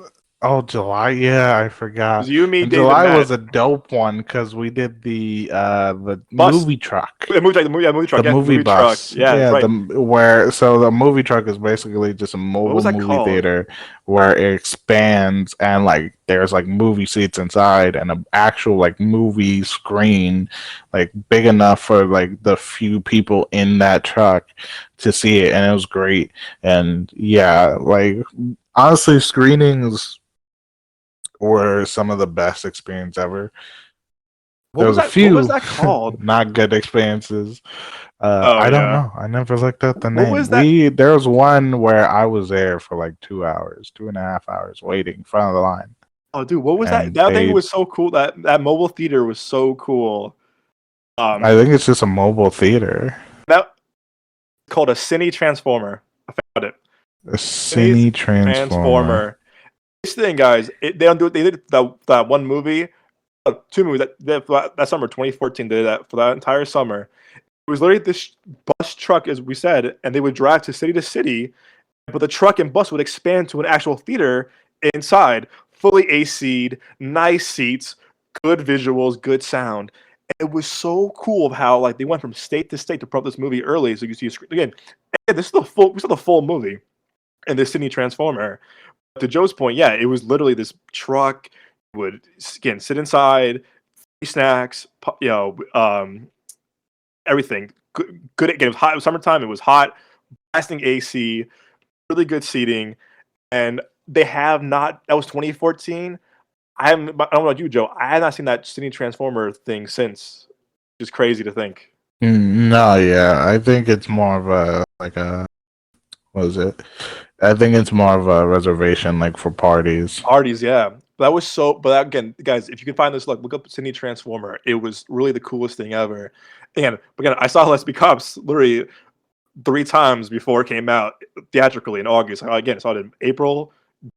Speaker 1: July? Yeah, I
Speaker 2: was
Speaker 1: forgot.
Speaker 2: you, me,
Speaker 1: And
Speaker 2: David,
Speaker 1: July was
Speaker 2: Matt.
Speaker 1: a dope one because we did the
Speaker 2: Bus.
Speaker 1: movie truck.
Speaker 2: The movie truck.
Speaker 1: The
Speaker 2: Yes, the
Speaker 1: movie
Speaker 2: movie truck.
Speaker 1: bus,
Speaker 2: Yeah, that's
Speaker 1: yeah,
Speaker 2: right.
Speaker 1: the movie truck is basically just a
Speaker 2: What was
Speaker 1: mobile
Speaker 2: that
Speaker 1: movie
Speaker 2: called?
Speaker 1: theater where it expands and like there's like movie seats inside and an actual like movie screen, like big enough for like the few people in that truck to see it, and it was great. And yeah, like honestly, screenings were some of the best experience ever.
Speaker 2: What
Speaker 1: There
Speaker 2: was
Speaker 1: was a
Speaker 2: that? What was
Speaker 1: few
Speaker 2: that called?
Speaker 1: not good experiences.
Speaker 2: Oh
Speaker 1: I don't
Speaker 2: yeah.
Speaker 1: know. I never looked up the
Speaker 2: What
Speaker 1: name.
Speaker 2: was that?
Speaker 1: There was one where I was there for like 2 hours, 2.5 hours waiting in front of the line,
Speaker 2: Oh, dude, what was that?
Speaker 1: and
Speaker 2: That thing
Speaker 1: they.
Speaker 2: was so cool. That mobile theater was so cool.
Speaker 1: I
Speaker 2: Um,
Speaker 1: think it's just a mobile theater,
Speaker 2: that called a Cine Transformer. I found it.
Speaker 1: a
Speaker 2: Cine
Speaker 1: cine transformer.
Speaker 2: Transformer. This thing, guys, they don't do it. They did that one movie, two movies that summer, 2014. They did that for that entire summer. It was literally this bus truck, as we said, and they would drive to city, but the truck and bus would expand to an actual theater inside, fully AC'd, nice seats, good visuals, good sound. It was so cool of how like they went from state to state to promote this movie early, so you see a screen again. This is the full. We saw the full movie in the Sydney Transformer. To Joe's point, yeah, it was literally this truck would again sit inside, snacks, everything. Good again. It was hot. It was summertime. It was hot. Blasting AC, really good seating, and they have not. That was 2014. I don't know about you, Joe. I have not seen that City Transformer thing since. It's crazy to think.
Speaker 1: No, yeah, I think it's more of a like a what is it? I think it's more of a reservation like for parties.
Speaker 2: Parties, yeah. That was so. But again, guys, if you can find this, look up Sydney Transformer. It was really the coolest thing ever. And again, I saw Let's Be Cops literally three times before it came out theatrically in August. Again, I saw it in April,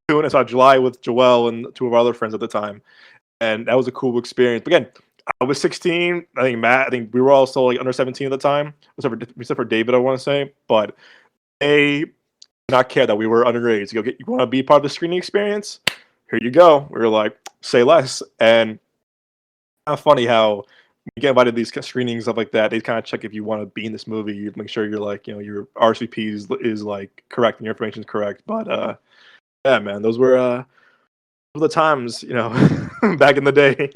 Speaker 2: June. I saw July with Joelle and two of our other friends at the time, and that was a cool experience. But again, I was 16. I think Matt. I think we were all still like under 17 at the time, except for David. I want to say, but they did not care that we were underage. You want to be part of the screening experience? Here you go. We were like, say less. And kind of funny how when you get invited to these screenings, stuff like that, they kind of check if you want to be in this movie. You make sure you're like, your RSVP is like correct and your information is correct. But yeah, man, those were the times, back in the day.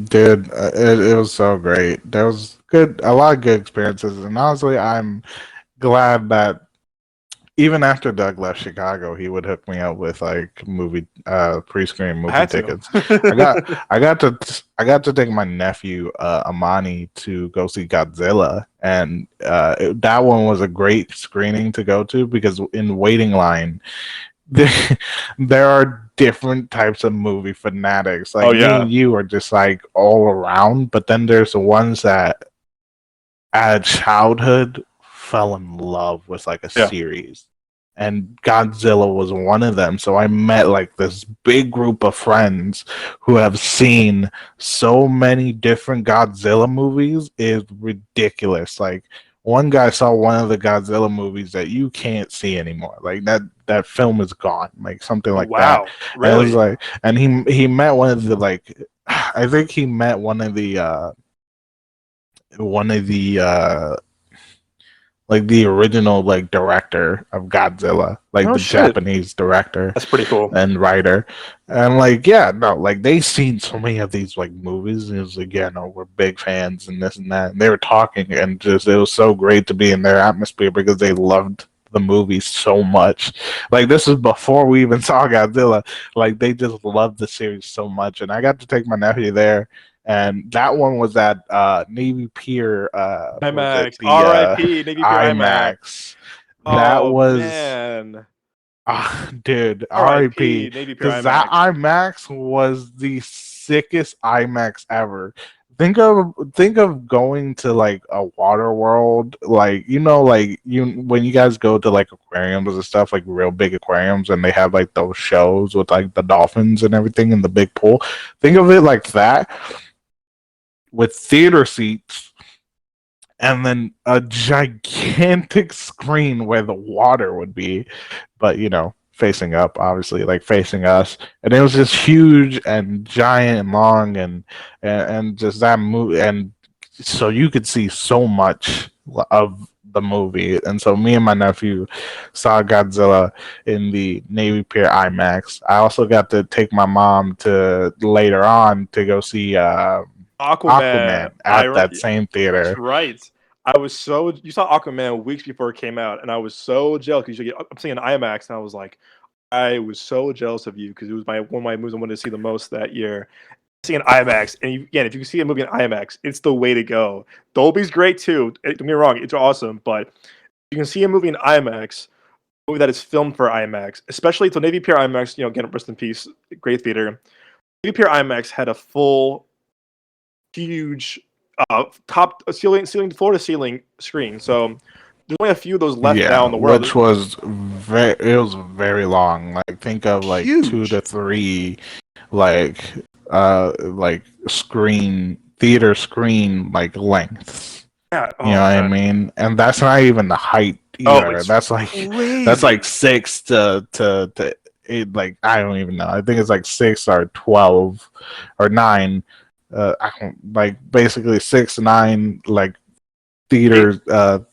Speaker 1: Dude, it was so great. There was a lot of good experiences, and honestly, I'm glad that even after Doug left Chicago, he would hook me up with like pre-screen
Speaker 2: I
Speaker 1: movie
Speaker 2: had to.
Speaker 1: tickets. I got I got to take my nephew Amani to go see Godzilla, and that one was a great screening to go to because in waiting line there, there are different types of movie fanatics.
Speaker 2: Oh
Speaker 1: Like me
Speaker 2: yeah.
Speaker 1: and you are just like all around, but then there's the ones that at childhood fell in love with like a
Speaker 2: Yeah.
Speaker 1: series. And Godzilla was one of them. So I met like this big group of friends who have seen so many different Godzilla movies. Is ridiculous. Like one guy saw one of the Godzilla movies that you can't see anymore. Like that film is gone. Like something
Speaker 2: Oh
Speaker 1: like that.
Speaker 2: wow.
Speaker 1: And it was
Speaker 2: Really?
Speaker 1: like and he met one of the like I think he met one of the like the original like director of Godzilla, like
Speaker 2: Oh
Speaker 1: the
Speaker 2: shit.
Speaker 1: Japanese director
Speaker 2: That's pretty cool.
Speaker 1: and writer. And like yeah, no, like they seen so many of these like movies and it was like, yeah, no, we're big fans and this and that. And they were talking and just it was so great to be in their atmosphere because they loved the movie so much. Like this is before we even saw Godzilla. Like they just loved the series so much. And I got to take my nephew there and that one was at Navy Pier. What was it?
Speaker 2: IMAX.
Speaker 1: The
Speaker 2: R.I.P. Navy Pier IMAX.
Speaker 1: IMAX. That
Speaker 2: Oh
Speaker 1: was,
Speaker 2: man.
Speaker 1: dude,
Speaker 2: R.I.P.
Speaker 1: R.I.P.
Speaker 2: Navy Pier
Speaker 1: Because that
Speaker 2: IMAX.
Speaker 1: IMAX was the sickest IMAX ever. Think of going to like a water world, like like you when you guys go to like aquariums and stuff, like real big aquariums, and they have like those shows with like the dolphins and everything in the big pool. Think of it like that with theater seats and then a gigantic screen where the water would be, but facing up, obviously, like facing us, and it was just huge and giant and long and just that movie, and so you could see so much of the movie. And so me and my nephew saw Godzilla in the Navy Pier IMAX. I also got to take my mom to later on to go see
Speaker 2: Aquaman.
Speaker 1: Aquaman at that same
Speaker 2: That's
Speaker 1: theater.
Speaker 2: right. I was so you saw Aquaman weeks before it came out, and I was so jealous because I'm seeing IMAX, and I was like, I was so jealous of you because it was one of my movies I wanted to see the most that year. Seeing IMAX, and again, if you can see a movie in IMAX, it's the way to go. Dolby's great too. Don't get me wrong, it's awesome, but you can see a movie in IMAX, a movie that is filmed for IMAX, especially to Navy Pier IMAX. Again, rest in peace, great theater. Navy Pier IMAX had a full, huge, top ceiling, floor to ceiling screen. So there's only a few of those left now
Speaker 1: Yeah,
Speaker 2: in the world.
Speaker 1: which was it was very long. Like think of like two
Speaker 2: Huge.
Speaker 1: to three like like theater screen like lengths.
Speaker 2: Yeah.
Speaker 1: You know
Speaker 2: Oh
Speaker 1: what I
Speaker 2: man.
Speaker 1: mean? And that's not even the height
Speaker 2: Oh,
Speaker 1: either.
Speaker 2: it's
Speaker 1: That's like
Speaker 2: crazy.
Speaker 1: 6 to like I don't even know. I think it's like 6 or 12 or 9. I don't like basically 6 9 like
Speaker 2: It,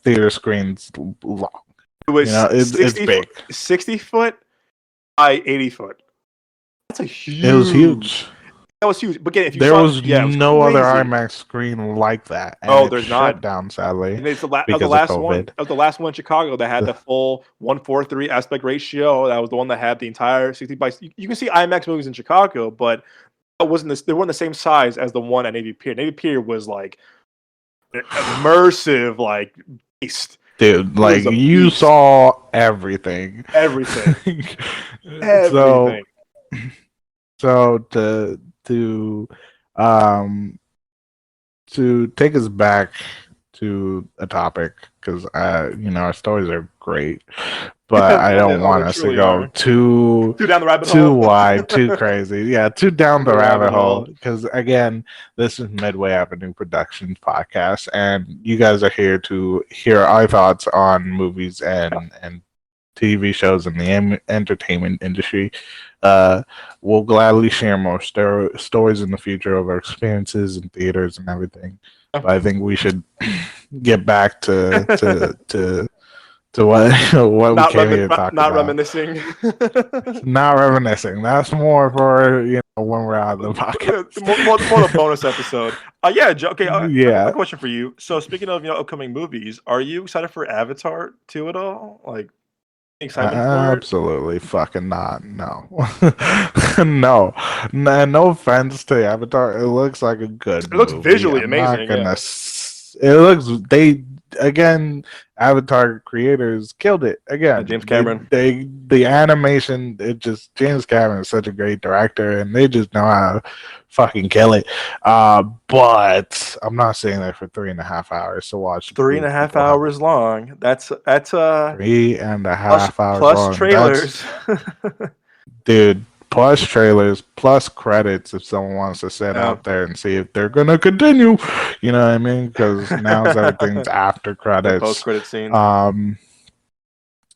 Speaker 1: theater screens long.
Speaker 2: it was
Speaker 1: It's
Speaker 2: 60 foot,
Speaker 1: big.
Speaker 2: 60 foot by 80 foot. That's a
Speaker 1: It was
Speaker 2: huge.
Speaker 1: huge.
Speaker 2: That was huge. But again, if you
Speaker 1: There
Speaker 2: saw,
Speaker 1: was
Speaker 2: yeah, it was
Speaker 1: no other
Speaker 2: crazy.
Speaker 1: IMAX screen like that, and
Speaker 2: Oh,
Speaker 1: it
Speaker 2: there's not.
Speaker 1: shut down sadly
Speaker 2: And it's that was the
Speaker 1: because of
Speaker 2: last one.
Speaker 1: COVID.
Speaker 2: That was the last one in Chicago that had the full 1:43 aspect ratio. That was the one that had the entire 60 by. You can see IMAX movies in Chicago, but that wasn't this. They weren't the same size as the one at Navy Pier. Navy Pier was like immersive, like beast.
Speaker 1: Dude,
Speaker 2: It
Speaker 1: like
Speaker 2: was a
Speaker 1: you
Speaker 2: beast.
Speaker 1: saw everything.
Speaker 2: Everything,
Speaker 1: so
Speaker 2: everything.
Speaker 1: so to um to take us back to a topic because our stories are great, but I don't
Speaker 2: Oh,
Speaker 1: want
Speaker 2: they
Speaker 1: us to
Speaker 2: truly
Speaker 1: go
Speaker 2: are.
Speaker 1: too
Speaker 2: Too down the rabbit
Speaker 1: too
Speaker 2: hole.
Speaker 1: wide, too crazy. Yeah, too down
Speaker 2: Down
Speaker 1: the
Speaker 2: the rabbit
Speaker 1: rabbit hole.
Speaker 2: hole.
Speaker 1: Because again, this is Midway Avenue Productions podcast, and you guys are here to hear our thoughts on movies and TV shows in the entertainment industry. Uh, we'll gladly share more stories in the future of our experiences in theaters and everything. But I think we should get back to what what we came here to talk
Speaker 2: Not
Speaker 1: about.
Speaker 2: reminiscing.
Speaker 1: Not reminiscing. That's more for when we're on the podcast.
Speaker 2: More the bonus episode. Yeah, Joe. Okay, I have a
Speaker 1: Yeah.
Speaker 2: question for you. So, speaking of upcoming movies, are you excited for Avatar 2 at all? Like excitement for it?
Speaker 1: Absolutely fucking not. No. No. No offense to Avatar. It looks like a good
Speaker 2: It looks
Speaker 1: movie.
Speaker 2: visually
Speaker 1: I'm not
Speaker 2: amazing.
Speaker 1: gonna.
Speaker 2: Yeah,
Speaker 1: It looks. Again, Avatar creators killed it. Again,
Speaker 2: James Cameron.
Speaker 1: the animation, it just, James Cameron is such a great director and they just know how to fucking kill it. But I'm not sitting there for 3.5 hours to watch
Speaker 2: Three and
Speaker 1: two
Speaker 2: a half
Speaker 1: people have
Speaker 2: hours long. That's
Speaker 1: 3.5 hours
Speaker 2: plus
Speaker 1: long. That's,
Speaker 2: trailers.
Speaker 1: dude, plus trailers, plus credits if someone wants to sit
Speaker 2: Yeah.
Speaker 1: out there and see if they're gonna continue. You know what I mean? Because now's everything's after
Speaker 2: The post
Speaker 1: credits.
Speaker 2: credit scenes.
Speaker 1: Um,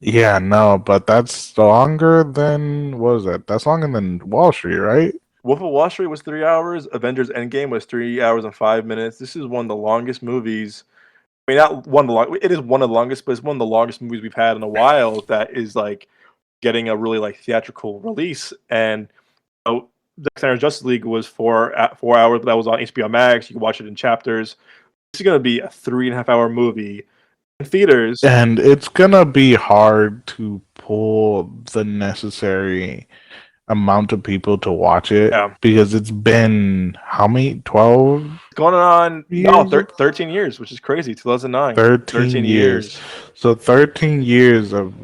Speaker 1: yeah, no, but that's longer than, what was it? That's longer than Wall Street, right?
Speaker 2: Wolf of Wall Street was 3 hours. Avengers Endgame was 3 hours and 5 minutes. This is one of the longest movies. I mean, not one of the long. It is one of the longest, but it's one of the longest movies we've had in a while. That is like getting a really like theatrical release. And the Snyder Justice League was 4 hours, but that was on HBO Max. You can watch it in chapters. This is gonna be a 3.5 hour movie in theaters.
Speaker 1: And it's gonna be hard to pull the necessary amount of people to watch it
Speaker 2: Yeah,
Speaker 1: because it's been how many, 12
Speaker 2: going on no
Speaker 1: years,
Speaker 2: 13 years, which is crazy. 2009,
Speaker 1: 13
Speaker 2: 13
Speaker 1: years.
Speaker 2: years.
Speaker 1: So 13 years of,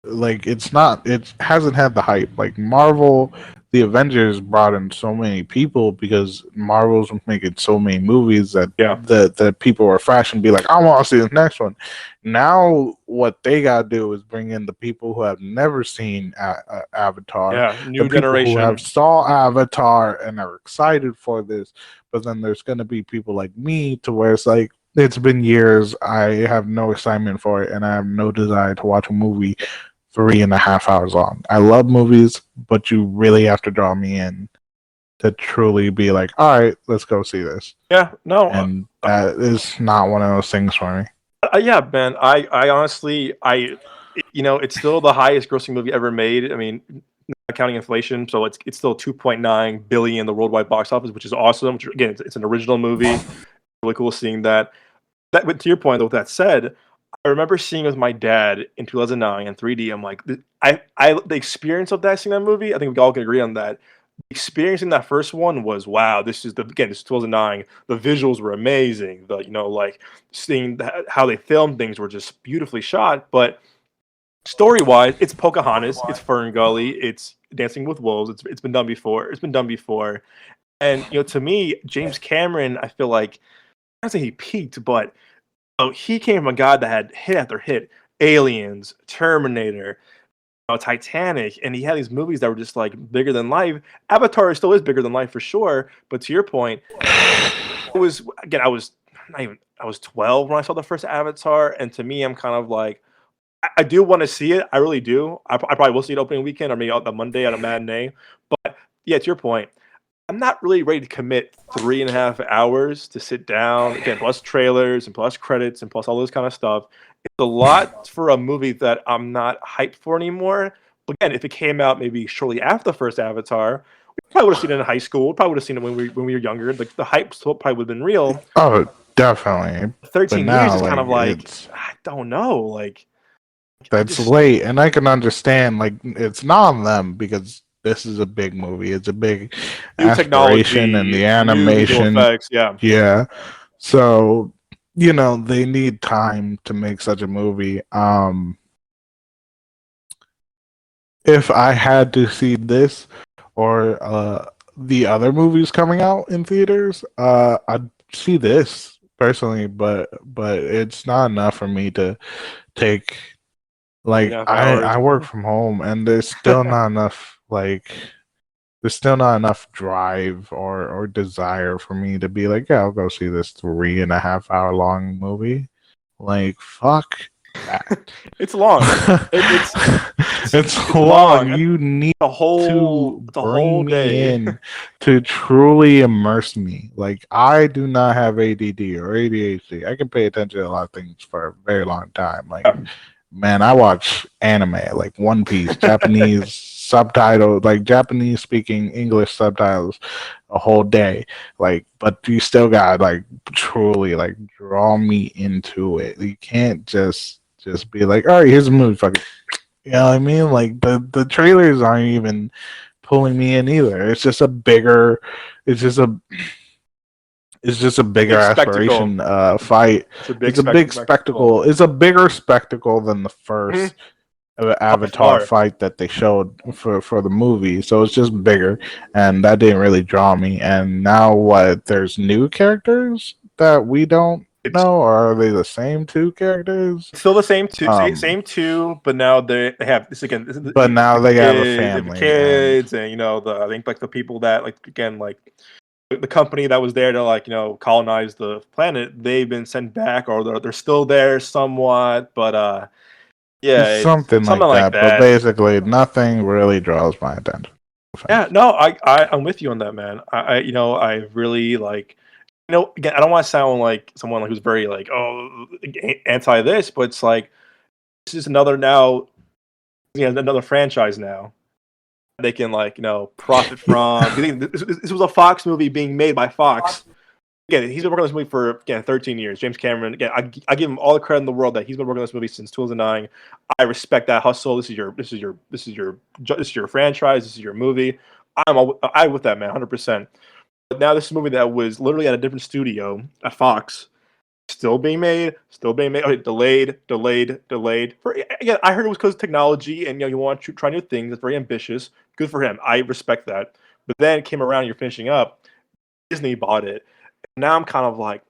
Speaker 1: like, it's not, it hasn't had the hype. Like Marvel, the Avengers brought in so many people because Marvel's making so many movies that
Speaker 2: Yeah,
Speaker 1: that people are fresh and be like, I want to see the next one. Now what they gotta do is bring in the people who have never seen Avatar,
Speaker 2: yeah,
Speaker 1: the
Speaker 2: new
Speaker 1: people who have
Speaker 2: generation.
Speaker 1: saw Avatar and are excited for this. But then there's gonna be people like me to where it's like, it's been years. I have no excitement for it, and I have no desire to watch a movie 3.5 hours long. I love movies, but you really have to draw me in to truly be like, all right, let's go see this.
Speaker 2: Yeah, no,
Speaker 1: And that is not one of those things for me.
Speaker 2: yeah, man. I honestly, it's still the highest grossing movie ever made. I mean, not counting inflation, so it's still 2.9 billion the worldwide box office, which is awesome. Which, again, it's an original movie. Really cool seeing that. But to your point, though, with that said, I remember seeing it with my dad in 2009 in 3D. I'm like, the experience of that, seeing that movie, I think we all can agree on that. Experiencing that first one was wow. This is 2009. The visuals were amazing. Like seeing how they filmed things were just beautifully shot. But story wise, it's Pocahontas, it's Fern Gully, it's Dancing with Wolves. It's been done before. It's been done before. And to me, James Cameron, I feel like I don't say he peaked, but he came from a guy that had hit after hit, Aliens, Terminator, Titanic, and he had these movies that were just like bigger than life. Avatar still is bigger than life for sure, but to your point, I was not even I was 12 when I saw the first Avatar, and to me, I'm kind of like I do want to see it. I really do. I probably will see it opening weekend or maybe on the Monday on a matinee. But yeah, to your point, I'm not really ready to commit 3.5 hours to sit down again, plus trailers and plus credits and plus all this kind of stuff. It's a lot for a movie that I'm not hyped for anymore. But again, if it came out maybe shortly after the first Avatar, we probably would have seen it in high school. Probably would have seen it when we were younger. Like the hype still probably would have been real.
Speaker 1: Oh, definitely. But
Speaker 2: 13 years
Speaker 1: now,
Speaker 2: is kind
Speaker 1: like,
Speaker 2: of like I don't know. Like I
Speaker 1: that's
Speaker 2: just
Speaker 1: late, and I can understand. Like, it's not on them because this is a big movie. It's a big
Speaker 2: new
Speaker 1: aspiration, and
Speaker 2: technology,
Speaker 1: the
Speaker 2: new visual
Speaker 1: animation.
Speaker 2: effects. Yeah,
Speaker 1: Yeah. So, they need time to make such a movie. If I had to see this or the other movies coming out in theaters, I'd see this personally, but it's not enough for me to take,
Speaker 2: three and
Speaker 1: like,
Speaker 2: a half
Speaker 1: I
Speaker 2: hours.
Speaker 1: work from home and there's still not enough drive or desire for me to be like, yeah, I'll go see this 3.5 hour long movie. Like, fuck that.
Speaker 2: It's long. It's
Speaker 1: It's
Speaker 2: it's
Speaker 1: long.
Speaker 2: long.
Speaker 1: You need to
Speaker 2: It's a whole
Speaker 1: bring me
Speaker 2: day.
Speaker 1: in to truly immerse me. Like, I do not have ADD or ADHD. I can pay attention to a lot of things for a very long time. Like, man, I watch anime like One Piece, Japanese subtitles, like Japanese speaking English subtitles a whole day. Like, but you still got like truly like draw me into it. You can't just be like, all right, here's a movie, fuck it. You know what I mean? Like the trailers aren't even pulling me in either. It's just a it's just a bigger
Speaker 2: Big spectacle.
Speaker 1: aspiration fight.
Speaker 2: It's a big
Speaker 1: It's a big
Speaker 2: spectacle.
Speaker 1: spectacle. It's a bigger spectacle than the
Speaker 2: Mm-hmm.
Speaker 1: first
Speaker 2: By
Speaker 1: Avatar
Speaker 2: far.
Speaker 1: fight that they showed for the movie. So it's just bigger, and that didn't really draw me. And now what? There's new characters that we don't
Speaker 2: It's
Speaker 1: know, or are they the same two characters?
Speaker 2: still the same two,
Speaker 1: Um,
Speaker 2: same two, but now they have this again. This is
Speaker 1: but now they have a
Speaker 2: the
Speaker 1: family, and
Speaker 2: kids, and I think like the people that like again like the company that was there to like colonize the planet. They've been sent back, or they're still there somewhat, but yeah,
Speaker 1: it's
Speaker 2: it's
Speaker 1: something
Speaker 2: something
Speaker 1: like
Speaker 2: like
Speaker 1: that. But
Speaker 2: that.
Speaker 1: basically, nothing really draws my attention.
Speaker 2: Yeah, no, I'm with you on that, man. I really like. Again, I don't want to sound like someone who's very like, oh, anti this, but it's like this is another now, another franchise now they can like profit from. This was a Fox movie being made by Fox. Again, he's been working on this movie for 13 years. James Cameron. Again, I give him all the credit in the world that he's been working on this movie since 2009. I respect that hustle. This is your franchise. This is your movie. I'm with that, man, 100%. But now this movie that was literally at a different studio at Fox, still being made, still being made. Okay, delayed. Again, I heard it was because of technology, and you want to try new things. That's very ambitious. Good for him. I respect that. But then it came around. You're finishing up. Disney bought it. Now I'm kind of like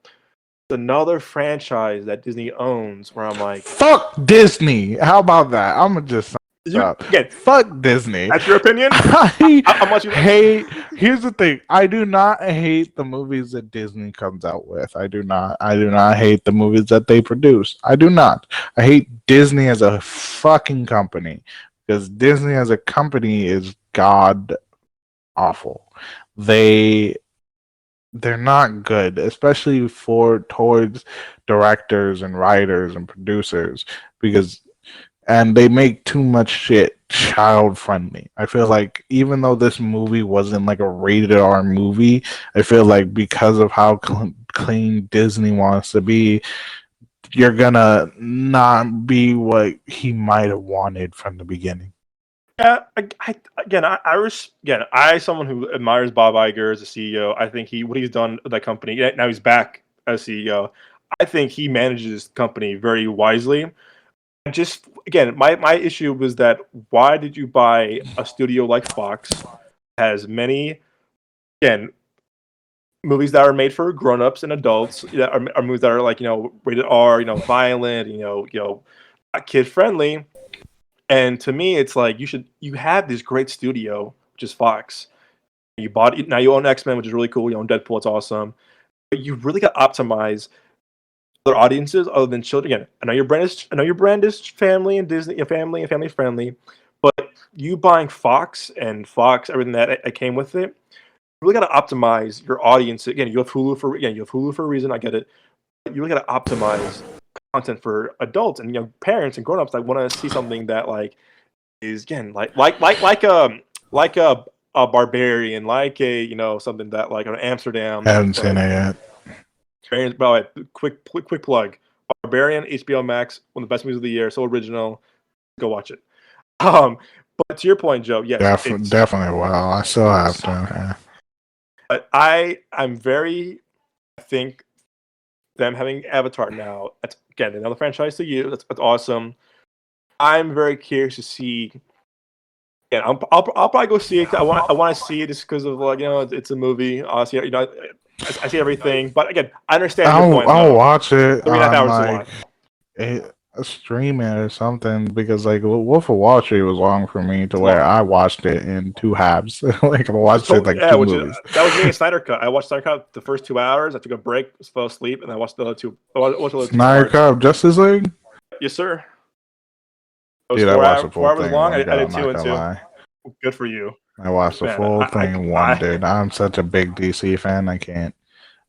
Speaker 2: another franchise that Disney owns. Where I'm like,
Speaker 1: Fuck Disney. How about that? I'm gonna just
Speaker 2: again.
Speaker 1: fuck Disney.
Speaker 2: That's your opinion. How much you
Speaker 1: hate. Here's the thing. I do not hate the movies that Disney comes out with. I do not. I do not hate the movies that they produce. I do not. I hate Disney as a fucking company because Disney as a company is god awful. They they're not good, especially for towards directors and writers and producers because and they make too much shit child friendly. I feel like even though this movie wasn't like a rated R movie, I feel like because of how clean Disney wants to be, you're gonna not be what he might have wanted from the beginning.
Speaker 2: Yeah, again, I someone who admires Bob Iger as a CEO. I think what he's done with that company. Now he's back as CEO. I think he manages the company very wisely. And just again, my issue was that why did you buy a studio like Fox has many again movies that are made for grown-ups and adults that are movies that are like rated R, violent, not kid friendly. And to me, it's like you have this great studio, which is Fox. You bought it now. You own X Men, which is really cool. You own Deadpool, it's awesome. But you really got to optimize other audiences other than children. Again, I know your brand is family and Disney, family and family friendly. But you buying Fox and Fox, everything that came with it, you really got to optimize your audience. Again, you have Hulu for a reason. I get it. But you really got to optimize content for adults and parents and grown-ups that want to see something that like is again like a barbarian, like a something that like an
Speaker 1: I
Speaker 2: Amsterdam.
Speaker 1: haven't seen it yet.
Speaker 2: By the way, quick plug. Barbarian, HBO Max, one of the best movies of the year. So original. Go watch it. Um, but to your point, Joe, yes, it's.
Speaker 1: Definitely. Well, I still have to. Yeah.
Speaker 2: But I'm very. I think them having Avatar now. That's again another franchise to you. That's awesome. I'm very curious to see. Yeah, I'll probably go see it. I want to see it just because of like it's a movie. Honestly, I see everything. But again, I understand your point
Speaker 1: I'll
Speaker 2: though.
Speaker 1: watch it
Speaker 2: 3.5
Speaker 1: on
Speaker 2: hours is a
Speaker 1: like
Speaker 2: lot.
Speaker 1: a streaming or something because like Wolf of Wall Street was long for me to
Speaker 2: It's
Speaker 1: where
Speaker 2: long.
Speaker 1: I watched it in two halves. Like I watched it
Speaker 2: So
Speaker 1: like
Speaker 2: yeah,
Speaker 1: two
Speaker 2: which is
Speaker 1: movies.
Speaker 2: that was me and Snyder Cut. I watched Snyder Cut the first 2 hours. I took a break, fell asleep, and I watched the other two. I watched the other two
Speaker 1: Snyder
Speaker 2: parts.
Speaker 1: Cut, Justice League.
Speaker 2: Yes, sir. It was
Speaker 1: Dude, I watched the
Speaker 2: 4
Speaker 1: full
Speaker 2: hours
Speaker 1: thing in
Speaker 2: long.
Speaker 1: one
Speaker 2: I
Speaker 1: go.
Speaker 2: did
Speaker 1: I'm
Speaker 2: two
Speaker 1: not
Speaker 2: and
Speaker 1: gonna
Speaker 2: two.
Speaker 1: lie.
Speaker 2: Good for you,
Speaker 1: I watched the
Speaker 2: man.
Speaker 1: full thing in one, dude. I'm such a big DC fan. I can't.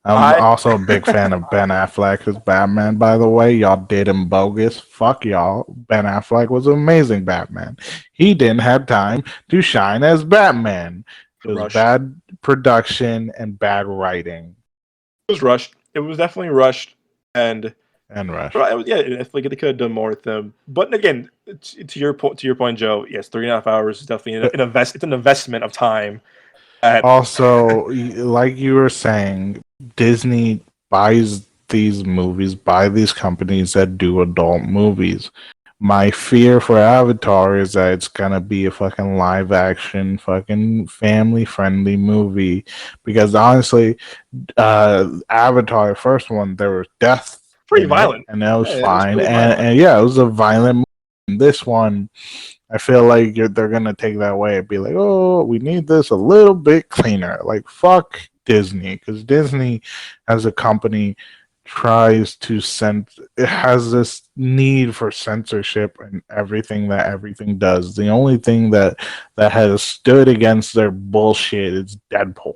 Speaker 1: I'm
Speaker 2: I
Speaker 1: also a big fan of Ben Affleck as Batman, by the way. Y'all did him bogus. Fuck y'all. Ben Affleck was an amazing Batman. He didn't have time to shine as Batman. It was
Speaker 2: rushed.
Speaker 1: bad production and bad writing.
Speaker 2: It was rushed. It was definitely rushed, and
Speaker 1: And Rush.
Speaker 2: Right, yeah, I feel like they could have done more with them. But again, to your point, Joe. Yes, 3.5 hours is definitely It's an investment of time.
Speaker 1: Also, like you were saying, Disney buys these movies by these companies that do adult movies. My fear for Avatar is that it's gonna be a fucking live action, fucking family friendly movie. Because honestly, Avatar, the first one, there was death
Speaker 2: Pretty
Speaker 1: in it,
Speaker 2: violent.
Speaker 1: and that was
Speaker 2: Yeah, it was
Speaker 1: fine.
Speaker 2: pretty
Speaker 1: And,
Speaker 2: violent.
Speaker 1: and yeah, it was a violent movie. And this one, I feel like they're gonna take that away and be like, "Oh, we need this a little bit cleaner." Like fuck Disney, because Disney, as a company, tries to it has this need for censorship and everything does. The only thing that has stood against their bullshit is Deadpool.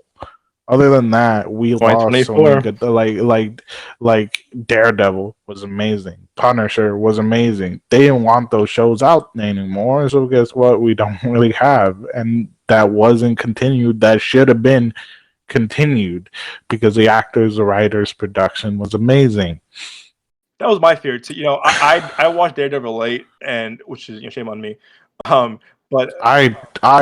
Speaker 1: Other than that, we lost so many
Speaker 2: 2024.
Speaker 1: good like Daredevil was amazing. Punisher was amazing. They didn't want those shows out anymore, so guess what? We don't really have. And that wasn't continued. That should have been continued because the actors, the writers, production was amazing.
Speaker 2: That was my fear too. I watched Daredevil late, and which is shame on me. Um, but
Speaker 1: I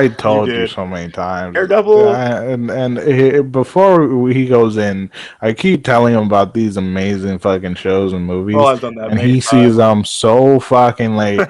Speaker 2: you
Speaker 1: told you
Speaker 2: did
Speaker 1: so many times,
Speaker 2: Daredevil.
Speaker 1: before he goes in, I keep telling him about these amazing fucking shows and
Speaker 2: Well,
Speaker 1: movies,
Speaker 2: I've done that
Speaker 1: and
Speaker 2: many
Speaker 1: he sees
Speaker 2: times.
Speaker 1: them so fucking like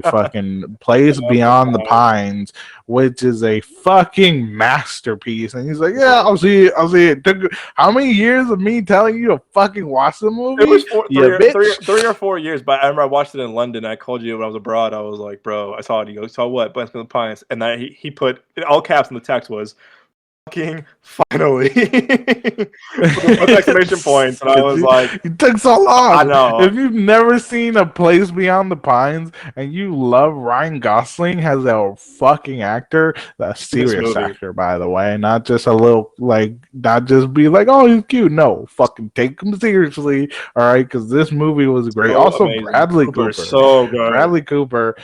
Speaker 1: fucking Place
Speaker 2: Beyond the
Speaker 1: Beyond the
Speaker 2: Pines.
Speaker 1: Pines, which is a fucking masterpiece. And he's like, "Yeah, I'll see it. I'll see it." Took how many years of me telling you to fucking watch the
Speaker 2: It was
Speaker 1: movie,
Speaker 2: four,
Speaker 1: you bitch?
Speaker 2: 3 or 4 years, but I remember I watched it in London. And I called you when I was abroad. I was like, "Bro, I saw it." He goes, "Saw what?" Beyond the Pines, and then he put in all caps in the text was fucking finally with exclamation points, and I was like,
Speaker 1: It took so
Speaker 2: I
Speaker 1: long.
Speaker 2: know
Speaker 1: If you've never seen A Place Beyond the Pines and you love Ryan Gosling as a fucking actor, a
Speaker 2: this
Speaker 1: serious
Speaker 2: movie.
Speaker 1: actor, by the way, not just a little, like, not just be like, oh, he's cute. No, fucking take him seriously, all right? Because this movie was great.
Speaker 2: So
Speaker 1: Also,
Speaker 2: amazing.
Speaker 1: Bradley
Speaker 2: Cooper is
Speaker 1: Cooper.
Speaker 2: so good.
Speaker 1: Bradley Cooper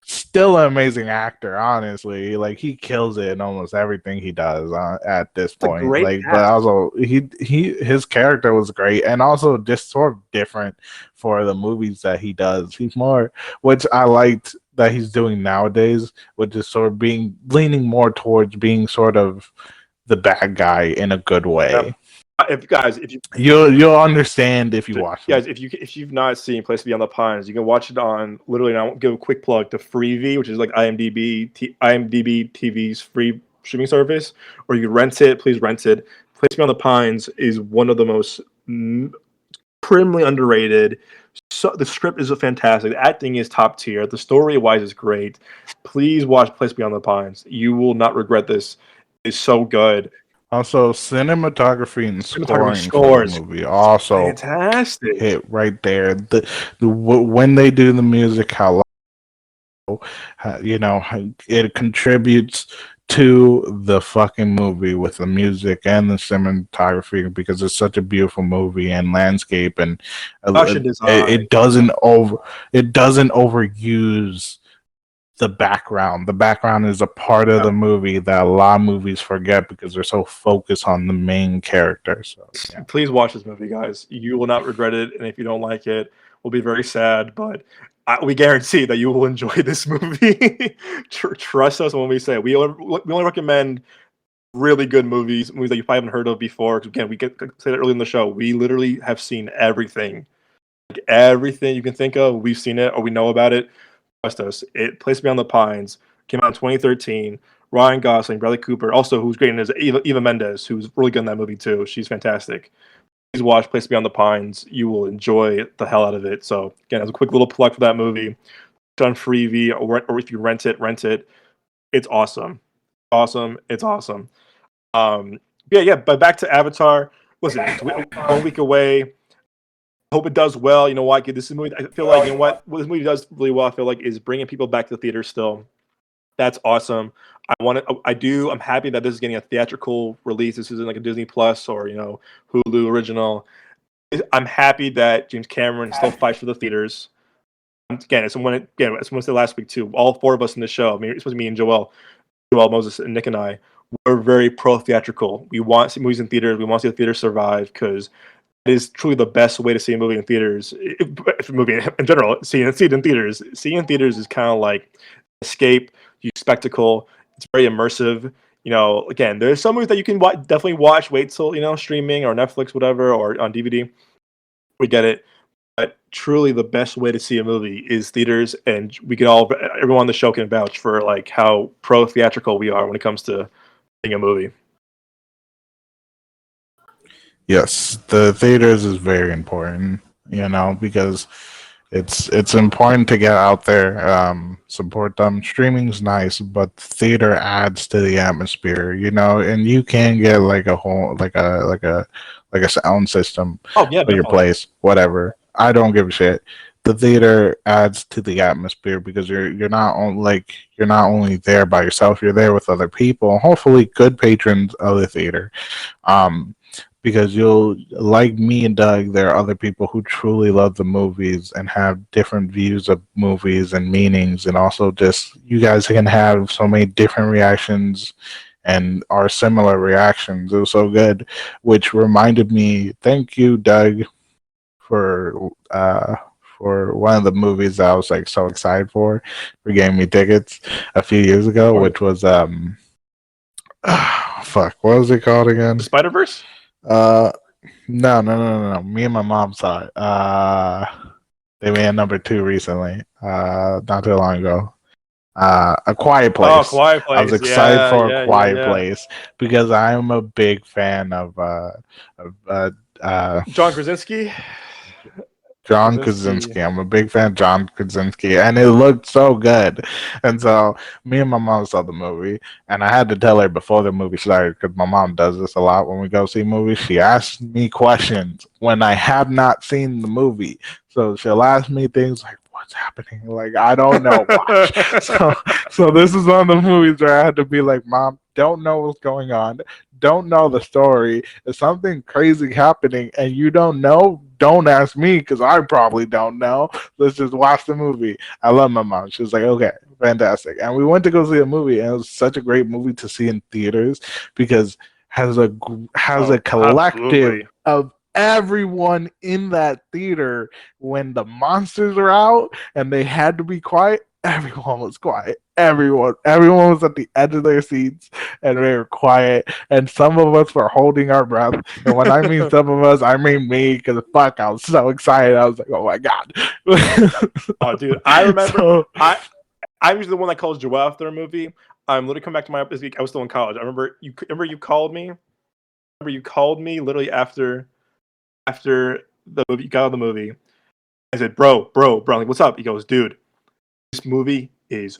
Speaker 1: still an amazing actor, honestly. Like he kills it in almost everything he does at this
Speaker 2: It's a
Speaker 1: point.
Speaker 2: great
Speaker 1: Like, but
Speaker 2: cast.
Speaker 1: also his character was great, and also just sort of different for the movies that he does. He's more, which I liked that he's doing nowadays, which is sort of being leaning more towards being sort of the bad guy in a good
Speaker 2: Yeah.
Speaker 1: way.
Speaker 2: If you
Speaker 1: You'll understand if you watch them.
Speaker 2: guys, if you've not seen Place Beyond the Pines, you can watch it on literally. And I won't give a quick plug to Freevee, which is like IMDb TV's free streaming service, or you can rent it. Please rent it. Place Beyond the Pines is one of the most criminally underrated. So the script is fantastic. The acting is top tier. The story wise is great. Please watch Place Beyond the Pines. You will not regret this. It's so good.
Speaker 1: Also, cinematography and
Speaker 2: Cinematography
Speaker 1: scoring for the
Speaker 2: scores
Speaker 1: movie also
Speaker 2: fantastic.
Speaker 1: hit right there. When they do the music, it contributes to the fucking movie with the music and the cinematography because it's such a beautiful movie and landscape, and
Speaker 2: Production design.
Speaker 1: it doesn't overuse the background. The background is a part of
Speaker 2: Yeah.
Speaker 1: the movie that a lot of movies forget because they're so focused on the main character. So yeah.
Speaker 2: Please watch this movie, guys. You will not regret it, and if you don't like it, we'll be very sad. But we guarantee that you will enjoy this movie. Trust us when we say we only recommend really good movies that you probably haven't heard of before. 'Cause again, we get say that early in the show. We literally have seen everything, like everything you can think of. We've seen it or we know about it. Trust us. It Place Beyond the Pines came out in 2013. Ryan Gosling, Bradley Cooper, also who's great in is Eva Mendes, who's really good in that movie too. She's fantastic. Please watch Place Beyond the Pines. You will enjoy the hell out of it. So again, as a quick little plug for that movie, it's on Freevee or if you rent it, rent it. It's awesome, awesome. It's awesome. Yeah. But back to Avatar. Listen, it's 1 week away. Hope it does well. You know what? This is a movie. I feel like what this movie does really well. I feel like is bringing people back to the theater still. That's awesome. I want to. I do. I'm happy that this is getting a theatrical release. This isn't like a Disney Plus or Hulu original. I'm happy that James Cameron still fights for the theaters. Again, as someone said last week too. All four of us in the show. I mean, it's supposed to be me and Joel Moses, and Nick and I. We're very pro theatrical. We want to see movies in theaters. We want to see the theater survive because is truly the best way to see a movie in theaters. If a movie in general, see it in theaters. Seeing in theaters is kind of like escape, you spectacle. It's very immersive. Again, there's some movies that you can definitely watch. Wait till streaming or Netflix, whatever, or on DVD. We get it. But truly, the best way to see a movie is theaters, and everyone on the show can vouch for like how pro theatrical we are when it comes to seeing a movie.
Speaker 1: Yes, the theaters is very important, because it's important to get out there, support them. Streaming's nice, but theater adds to the atmosphere, and you can get like a whole like a sound system
Speaker 2: Oh yeah,
Speaker 1: for your
Speaker 2: definitely.
Speaker 1: place, whatever. I don't give a shit. The theater adds to the atmosphere because you're not only there by yourself, you're there with other people, hopefully good patrons of the theater. Um, because you'll like me and Doug, there are other people who truly love the movies and have different views of movies and meanings, and also just you guys can have so many different reactions and our similar reactions. It was so good, which reminded me. Thank you, Doug, for one of the movies that I was like so excited for getting me tickets a few years ago, which was fuck, what was it called again?
Speaker 2: The Spider-Verse?
Speaker 1: Uh, no. Me and my mom saw it. They made a number two recently. Not too long ago. A Quiet
Speaker 2: Oh,
Speaker 1: Place.
Speaker 2: Quiet
Speaker 1: I was
Speaker 2: Place.
Speaker 1: excited
Speaker 2: Yeah,
Speaker 1: for A
Speaker 2: yeah, yeah,
Speaker 1: Quiet
Speaker 2: yeah.
Speaker 1: Place because I am a big fan of
Speaker 2: John Krasinski.
Speaker 1: John
Speaker 2: Krasinski.
Speaker 1: Krasinski. I'm a big fan of John Krasinski, and it looked so good. And so me and my mom saw the movie, and I had to tell her before the movie started because my mom does this a lot when we go see movies. She asks me questions when I have not seen the movie, so she'll ask me things like, "What's happening?" Like I don't know. Watch. So this is one of the movies where I had to be like, "Mom, don't know what's going on." Don't know the story. Is something crazy happening and you don't know? Don't ask me because I probably don't know. Let's just watch the movie. I love my mom. She was like, okay, fantastic. And we went to go see a movie, and it was such a great movie to see in theaters because has a
Speaker 2: Oh,
Speaker 1: collective
Speaker 2: absolutely.
Speaker 1: of everyone in that theater when the monsters are out and they had to be quiet. Everyone was quiet. Everyone was at the edge of their seats and they were quiet. And some of us were holding our breath. And when I mean some of us, I mean me, because fuck, I was so excited. I was like, oh my god.
Speaker 2: Oh, dude, I remember.
Speaker 1: So
Speaker 2: I'm usually the one that calls Joel after a movie. I'm literally coming back to my this week. I was still in college. I remember you. Remember you called me. Remember you called me literally after the movie. You got out of the movie. I said, bro. I'm like, what's up? He goes, dude, this movie is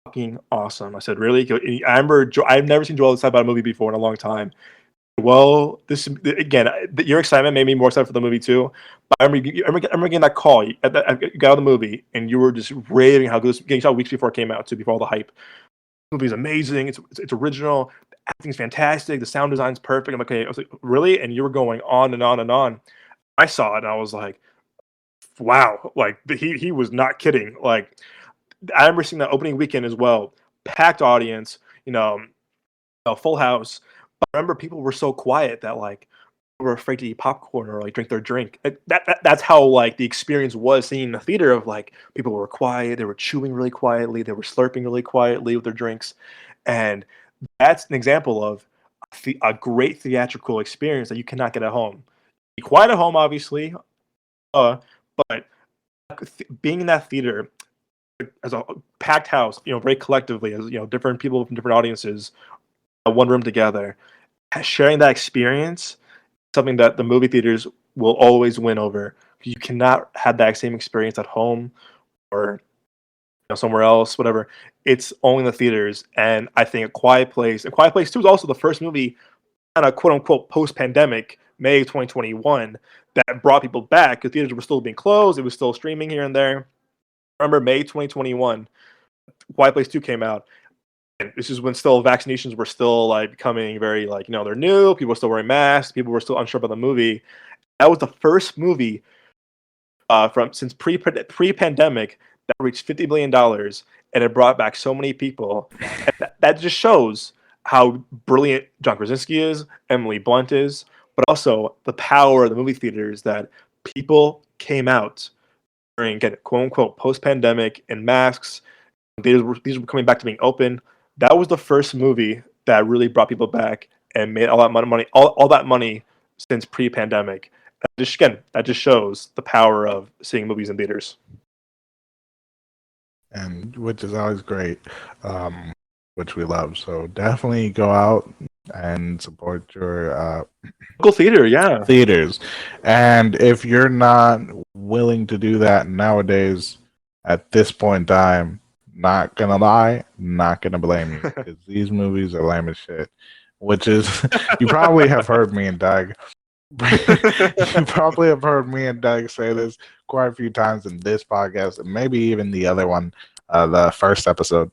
Speaker 2: fucking awesome. I said, really? I remember I've never seen Joel decide about a movie before in a long time. Well, this again, your excitement made me more excited for the movie too. But I remember getting that call. You got out of the movie, and you were just raving how good this game. You saw weeks before it came out too, before all the hype. The movie's amazing. It's original. The acting's fantastic. The sound design's perfect. I'm like, okay. I was like, really? And you were going on and on and on. I saw it, and I was like, wow. Like he was not kidding. Like I remember seeing that opening weekend as well. Packed audience. A full house. But I remember people were so quiet that like were afraid to eat popcorn or like drink their drink. That's how like the experience was seeing in the theater of like people were quiet, they were chewing really quietly, they were slurping really quietly with their drinks, and that's an example of a great theatrical experience that you cannot get at home. Be quiet at home, obviously, uh, but being in that theater as a packed house, very collectively, as different people from different audiences, one room together, sharing that experience something that the movie theaters will always win over. You cannot have that same experience at home or somewhere else, whatever. It's only in the theaters, and I think A Quiet Place Two is also the first movie, kind of quote unquote post pandemic, May 2021, that brought people back because theaters were still being closed. It was still streaming here and there. Remember May 2021, Quiet Place Two came out. And this is when still vaccinations were still like becoming very like they're new. People were still wearing masks. People were still unsure about the movie. That was the first movie from since pre-pandemic that reached $50 million, and it brought back so many people. And that just shows how brilliant John Krasinski is, Emily Blunt is. but also the power of the movie theaters that people came out during, again, quote unquote, post pandemic and masks. These were coming back to being open. That was the first movie that really brought people back and made all that money, all that money since pre pandemic. That just shows the power of seeing movies in theaters.
Speaker 1: And which is always great, which we love. So definitely go out and support your
Speaker 2: local theater, yeah.
Speaker 1: theaters. And if you're not willing to do that nowadays, at this point in time, not gonna lie, not gonna blame you because these movies are lame as shit. Which is, you probably have heard me and Doug. You probably have heard me and Doug say this quite a few times in this podcast, and maybe even the other one, the first episode.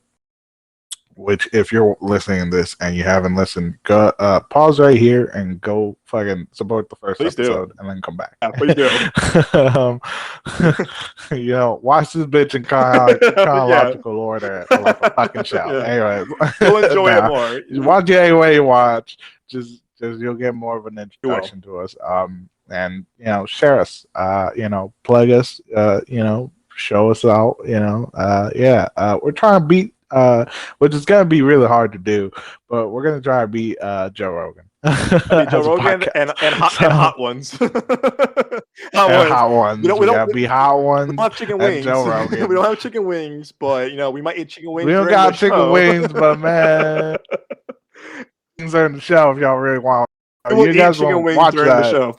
Speaker 1: Which, if you're listening to this and you haven't listened, go pause right here and go fucking support the first
Speaker 2: Please
Speaker 1: episode
Speaker 2: do.
Speaker 1: and then come back.
Speaker 2: Yeah, please do.
Speaker 1: Watch this bitch in chronological order like a fucking show.
Speaker 2: Yeah.
Speaker 1: Anyways,
Speaker 2: You'll enjoy it more.
Speaker 1: Watch it any way you watch. Just you'll get more of an introduction to us. And share us. Plug us. Show us out. We're trying to beat. Which is gonna be really hard to do, but we're gonna try to beat Joe Rogan.
Speaker 2: Joe Rogan and hot ones.
Speaker 1: Hot ones. We gotta be hot ones.
Speaker 2: We don't have chicken wings.
Speaker 1: Joe Rogan.
Speaker 2: We don't have chicken wings, but we might eat chicken wings.
Speaker 1: We don't got chicken wings, but man, things are in the show if y'all really want.
Speaker 2: We'll eat chicken wings during the show.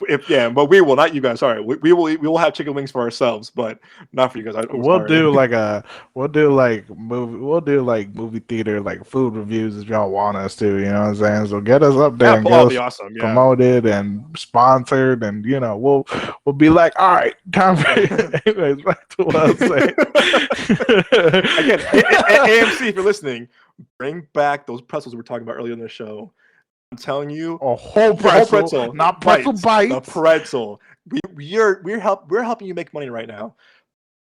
Speaker 2: But we will, not you guys. Sorry, we will have chicken wings for ourselves, but not for you guys.
Speaker 1: We'll do like movie theater like food reviews if y'all want us to. You know what I'm saying? So get us up there and get us
Speaker 2: awesome.
Speaker 1: promoted and sponsored, and we'll be like, all right, time for anyways. Back to what I was saying.
Speaker 2: Again, AMC, if you're listening, bring back those pretzels we were talking about earlier in the show. I'm telling you,
Speaker 1: a whole pretzel, not pretzel bites.
Speaker 2: A pretzel. We're helping you make money right now.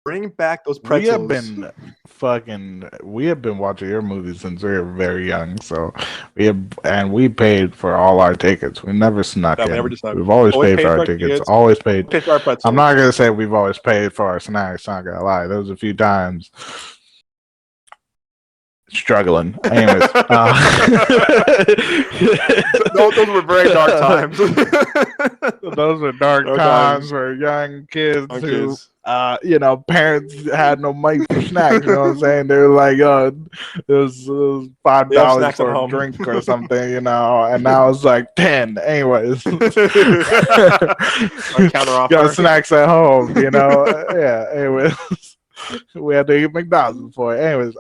Speaker 2: Bring back those pretzels.
Speaker 1: We have been watching your movies since we were very young. So we paid for all our tickets. We never snuck in. We've always paid for our tickets. Always paid for our pretzels. I'm not gonna say we've always paid for our snacks. Not gonna lie. There was a few times. Struggling. Anyways,
Speaker 2: those were very dark times.
Speaker 1: Those were dark times for young kids who, parents had no money for snacks. You know what I'm saying? They were like, it was $5 for a drink or something, and now it's like 10. Anyways, got snacks at home. Anyways. We had to eat McDonald's before. Anyways,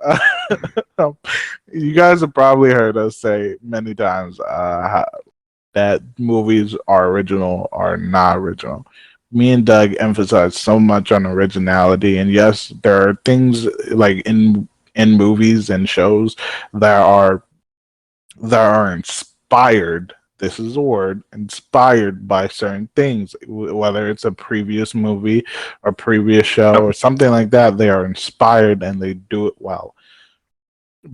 Speaker 1: you guys have probably heard us say many times that movies are original or not original. Me and Doug emphasize so much on originality, and yes, there are things like in movies and shows that are inspired. This is a word, inspired by certain things, whether it's a previous movie or previous show or something like that. They are inspired and they do it well.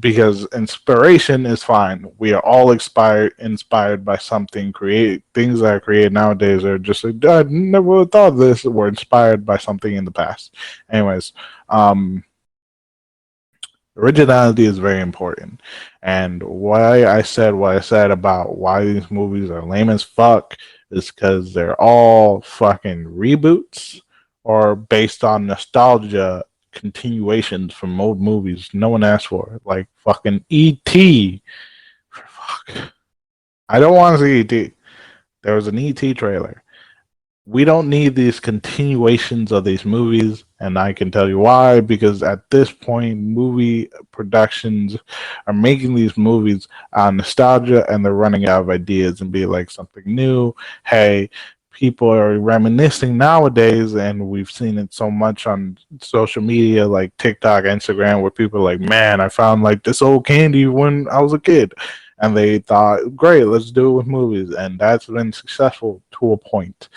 Speaker 1: Because inspiration is fine. We are all inspired by something. Things that are created nowadays are just like, I never would have thought of this. We're inspired by something in the past. Anyways, originality is very important, and why I said what I said about why these movies are lame as fuck is because they're all fucking reboots or based on nostalgia continuations from old movies no one asked for, like fucking E.T. Fuck, I don't want to see E.T. There was an E.T. trailer. We don't need these continuations of these movies, and I can tell you why, because at this point, movie productions are making these movies out of nostalgia, and they're running out of ideas and be like something new. Hey, people are reminiscing nowadays, and we've seen it so much on social media like TikTok, Instagram, where people are like, man, I found like this old candy when I was a kid. And they thought, great, let's do it with movies. And that's been successful to a point.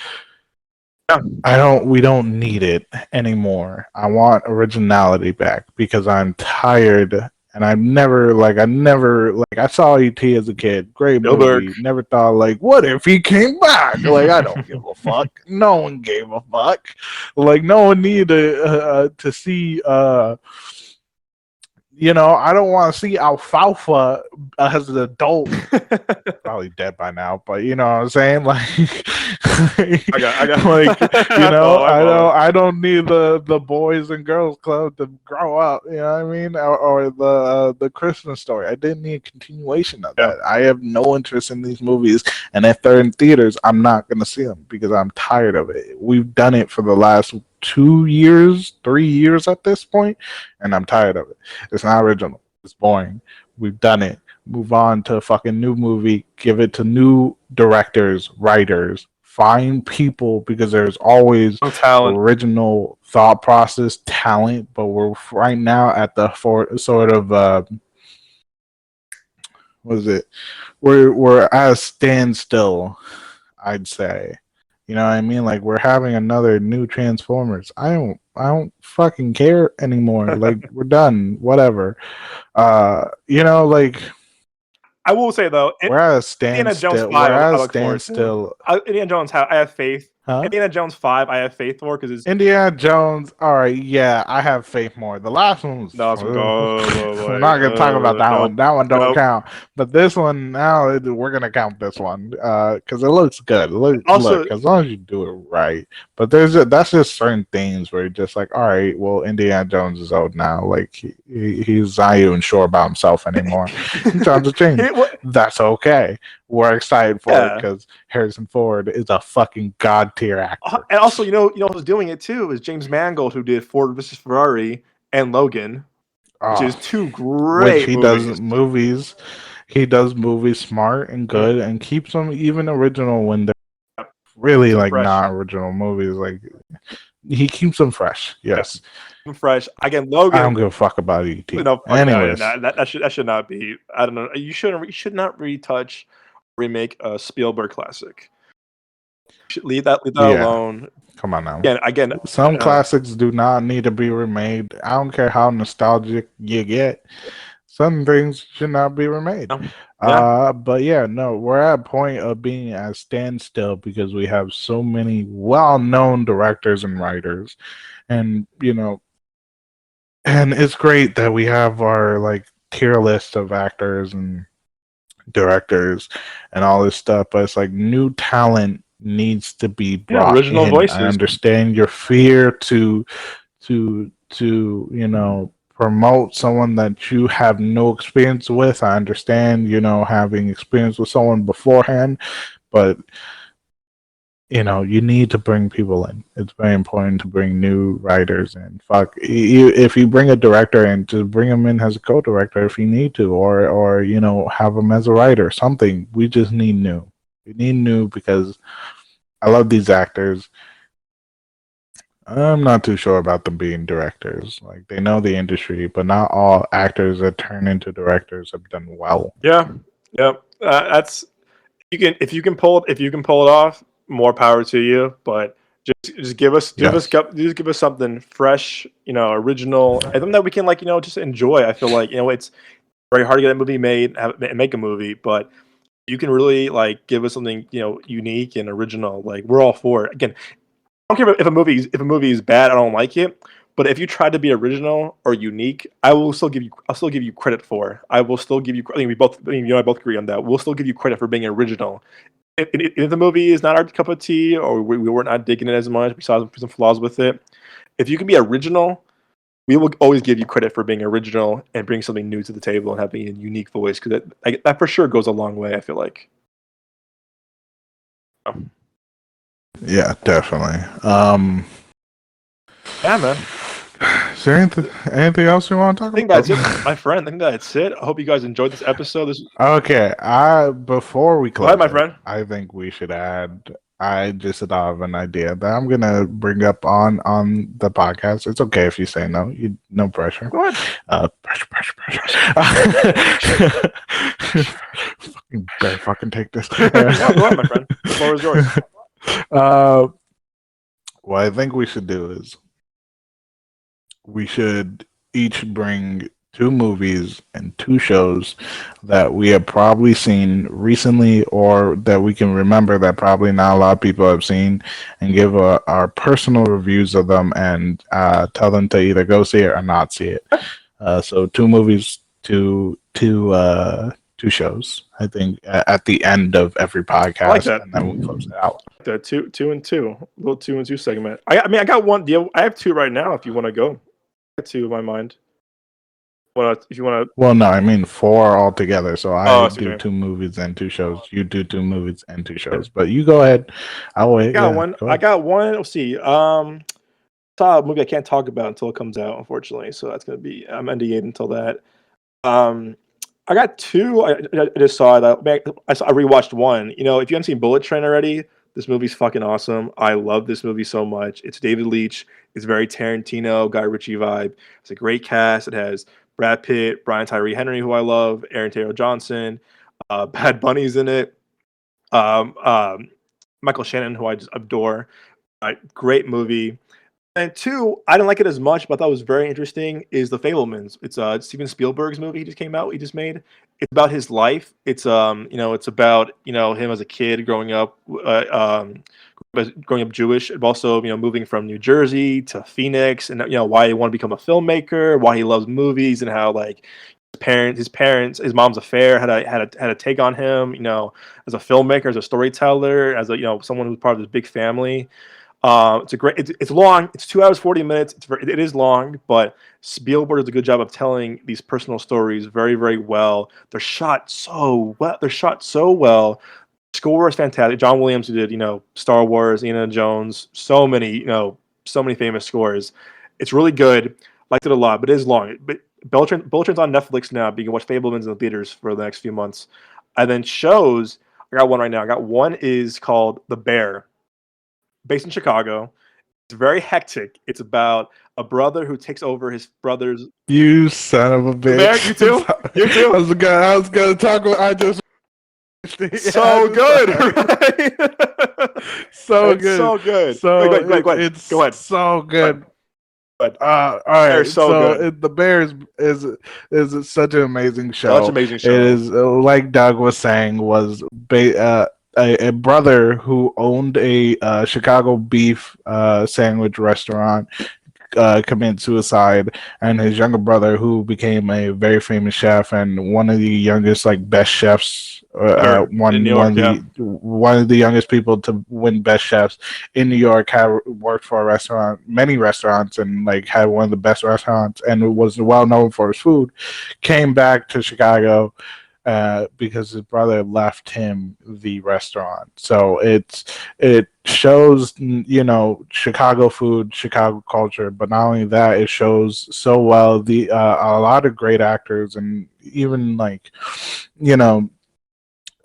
Speaker 1: We don't need it anymore. I want originality back because I'm tired And I saw E.T. as a kid, great
Speaker 2: Spielberg.
Speaker 1: movie. Never thought like, what if he came back? Like, I don't give a fuck. No one gave a fuck. Like, no one needed to see. I don't want to see Alfalfa as an adult. Probably dead by now, but you know what I'm saying? Like,
Speaker 2: I got.
Speaker 1: like
Speaker 2: I follow.
Speaker 1: I don't need the boys and girls club to grow up. You know what I mean? Or the Christmas story. I didn't need a continuation of that. I have no interest in these movies, and if they're in theaters, I'm not gonna see them because I'm tired of it. We've done it for the last 2 years, 3 years at this point, and I'm tired of it. It's not original. It's boring. We've done it. Move on to a fucking new movie, give it to new directors, writers, find people because there's always
Speaker 2: talent.
Speaker 1: original thought process, talent, but we're right now at the sort of what is it? We're at a standstill, I'd say. You know what I mean? Like we're having another new Transformers. I don't fucking care anymore. Like we're done. Whatever. Like
Speaker 2: I will say though,
Speaker 1: we're at a
Speaker 2: Indiana Jones
Speaker 1: standstill.
Speaker 2: 5,
Speaker 1: We're at
Speaker 2: I
Speaker 1: a
Speaker 2: look forward to.
Speaker 1: standstill.
Speaker 2: Indiana Jones, I have faith.
Speaker 1: Huh?
Speaker 2: Indiana Jones 5, I have faith for because it's
Speaker 1: Indiana Jones. All right, yeah, I have faith more. The last one was.
Speaker 2: no, it's
Speaker 1: We're not gonna talk about that
Speaker 2: nope,
Speaker 1: one. That one don't
Speaker 2: nope.
Speaker 1: count. But this one now, we're gonna count this one because it looks good.
Speaker 2: Also,
Speaker 1: Look, as long as you do it right. But that's just certain things where you're just like, all right, well, Indiana Jones is old now. Like he's not even sure about himself anymore. Times have changed. That's okay. We're excited for it because Harrison Ford is a fucking god tier actor.
Speaker 2: And also, who's doing it too is James Mangold, who did Ford vs Ferrari and Logan, which is two
Speaker 1: which
Speaker 2: great
Speaker 1: he
Speaker 2: movies.
Speaker 1: does movies. He does movies smart and good and keeps them even original when they're really like
Speaker 2: fresh.
Speaker 1: not original movies. Like he keeps them fresh. Yes,
Speaker 2: fresh. Again, Logan.
Speaker 1: I don't give a fuck about ET.
Speaker 2: No,
Speaker 1: Anyways,
Speaker 2: that should not be. I don't know. You should not retouch, remake a Spielberg classic. You should leave that alone.
Speaker 1: Come on now.
Speaker 2: Again,
Speaker 1: some classics do not need to be remade. I don't care how nostalgic you get. Some things should not be remade. But yeah, no, we're at a point of being at a standstill because we have so many well-known directors and writers, and and it's great that we have our like tier list of actors and directors and all this stuff, but it's like new talent needs to be brought
Speaker 2: original
Speaker 1: in.
Speaker 2: voices.
Speaker 1: I understand your fear to promote someone that you have no experience with. I understand, having experience with someone beforehand, but you need to bring people in. It's very important to bring new writers in. If you bring a director in, just bring him in as a co-director if you need to, or have him as a writer. Something. We just need new. We need new because I love these actors. I'm not too sure about them being directors. Like they know the industry, but not all actors that turn into directors have done well.
Speaker 2: Yeah. That's if you can pull it off, more power to you. But just give us something fresh, original, and something that we can just enjoy. I feel like it's very hard to get a movie made and make a movie, but you can really give us something unique and original. Like we're all for it. Again, I don't care if a movie is bad. I don't like it. But if you try to be original or unique, I'll still give you credit for. I will still give you. I think I both agree on that. We'll still give you credit for being original. If the movie is not our cup of tea, or we were not digging it as much, we saw some flaws with it. If you can be original, we will always give you credit for being original and bring something new to the table and having a unique voice, because that for sure goes a long way. I feel like.
Speaker 1: Yeah, definitely.
Speaker 2: Yeah, man.
Speaker 1: Is there anything else you want to talk about?
Speaker 2: I think that's it, my friend. I think that's it. I hope you guys enjoyed this episode.
Speaker 1: Okay. Before we close,
Speaker 2: go ahead, my friend.
Speaker 1: I think we should add. I just thought of an idea that I'm gonna bring up on the podcast. It's okay if you say no. No pressure.
Speaker 2: Go ahead.
Speaker 1: Pressure. Better fucking take this.
Speaker 2: No, go ahead, my friend. The floor is yours.
Speaker 1: What I think we should do is we should each bring two movies and two shows that we have probably seen recently or that we can remember that probably not a lot of people have seen, and give our personal reviews of them, and tell them to either go see it or not see it. So two movies, two shows. I think at the end of every
Speaker 2: I like
Speaker 1: podcast,
Speaker 2: that.
Speaker 1: and then we close it out.
Speaker 2: The two and two, little 2 and 2 segment. I mean, I got one deal. I have two right now. If you want to go, I got two in my mind. If you want to.
Speaker 1: Well, no, I mean four altogether. So
Speaker 2: Oh,
Speaker 1: I
Speaker 2: I see what
Speaker 1: do
Speaker 2: you
Speaker 1: two movies and two shows. You do two movies and two shows. But you go ahead. I'll wait.
Speaker 2: got
Speaker 1: Yeah,
Speaker 2: one.
Speaker 1: go
Speaker 2: I
Speaker 1: ahead.
Speaker 2: got one. Let's see. Saw a movie I can't talk about until it comes out, unfortunately. So that's gonna be I'm NDA'd until that. Um, I got two. I just saw it. I rewatched one. You know, if you haven't seen Bullet Train already, this movie's fucking awesome. I love this movie so much. It's David Leitch. It's very Tarantino, Guy Ritchie vibe. It's a great cast. It has Brad Pitt, Brian Tyree Henry, who I love, Aaron Taylor Johnson, Bad Bunny's in it. Um, um, Michael Shannon, who I just adore. Great movie. And two, I didn't like it as much, but I thought it was very interesting. Is The Fablemans? It's Steven Spielberg's movie. He just came out. He just made. It's about his life. It's it's about him as a kid growing up, growing up Jewish, and also moving from New Jersey to Phoenix, and why he wanted to become a filmmaker, why he loves movies, and how like his mom's affair had a take on him. As a filmmaker, as a storyteller, as a someone who's part of this big family. It's a great. It's long. It's 2 hours 40 minutes. It is long, but Spielberg does a good job of telling these personal stories very very well. They're shot so well. Score is fantastic. John Williams, who did Star Wars, Indiana Jones, so many famous scores. It's really good. Liked it a lot, but it is long. But Beltran's on Netflix now. But you can watch Fablemans in the theaters for the next few months. And then shows. I got one right now. I got one is called The Bear, based in Chicago. It's very hectic. It's about a brother who takes over his brother's.
Speaker 1: You son of a
Speaker 2: The Bear, you
Speaker 1: bitch.
Speaker 2: too? You too?
Speaker 1: I was gonna talk about I just
Speaker 2: So good, right?
Speaker 1: so
Speaker 2: It's
Speaker 1: good.
Speaker 2: so good. Go
Speaker 1: So
Speaker 2: ahead, go ahead, go ahead.
Speaker 1: it's
Speaker 2: Go ahead.
Speaker 1: so
Speaker 2: Go ahead.
Speaker 1: good.
Speaker 2: Go ahead.
Speaker 1: All
Speaker 2: They're
Speaker 1: right.
Speaker 2: so
Speaker 1: So
Speaker 2: good.
Speaker 1: The Bears is such an amazing
Speaker 2: Such
Speaker 1: show.
Speaker 2: an amazing
Speaker 1: It
Speaker 2: show.
Speaker 1: is like Doug was saying, was a brother who owned a Chicago beef sandwich restaurant commit suicide, and his younger brother, who became a very famous chef and one of the youngest, like best chefs,
Speaker 2: Ever in New York, yeah.
Speaker 1: one of the youngest people to win best chefs in New York, had worked for a restaurant, many restaurants, and like had one of the best restaurants, and was well known for his food. Came back to Chicago because his brother left him the restaurant. So it shows Chicago food, Chicago culture, but not only that, it shows so well the a lot of great actors, and even like you know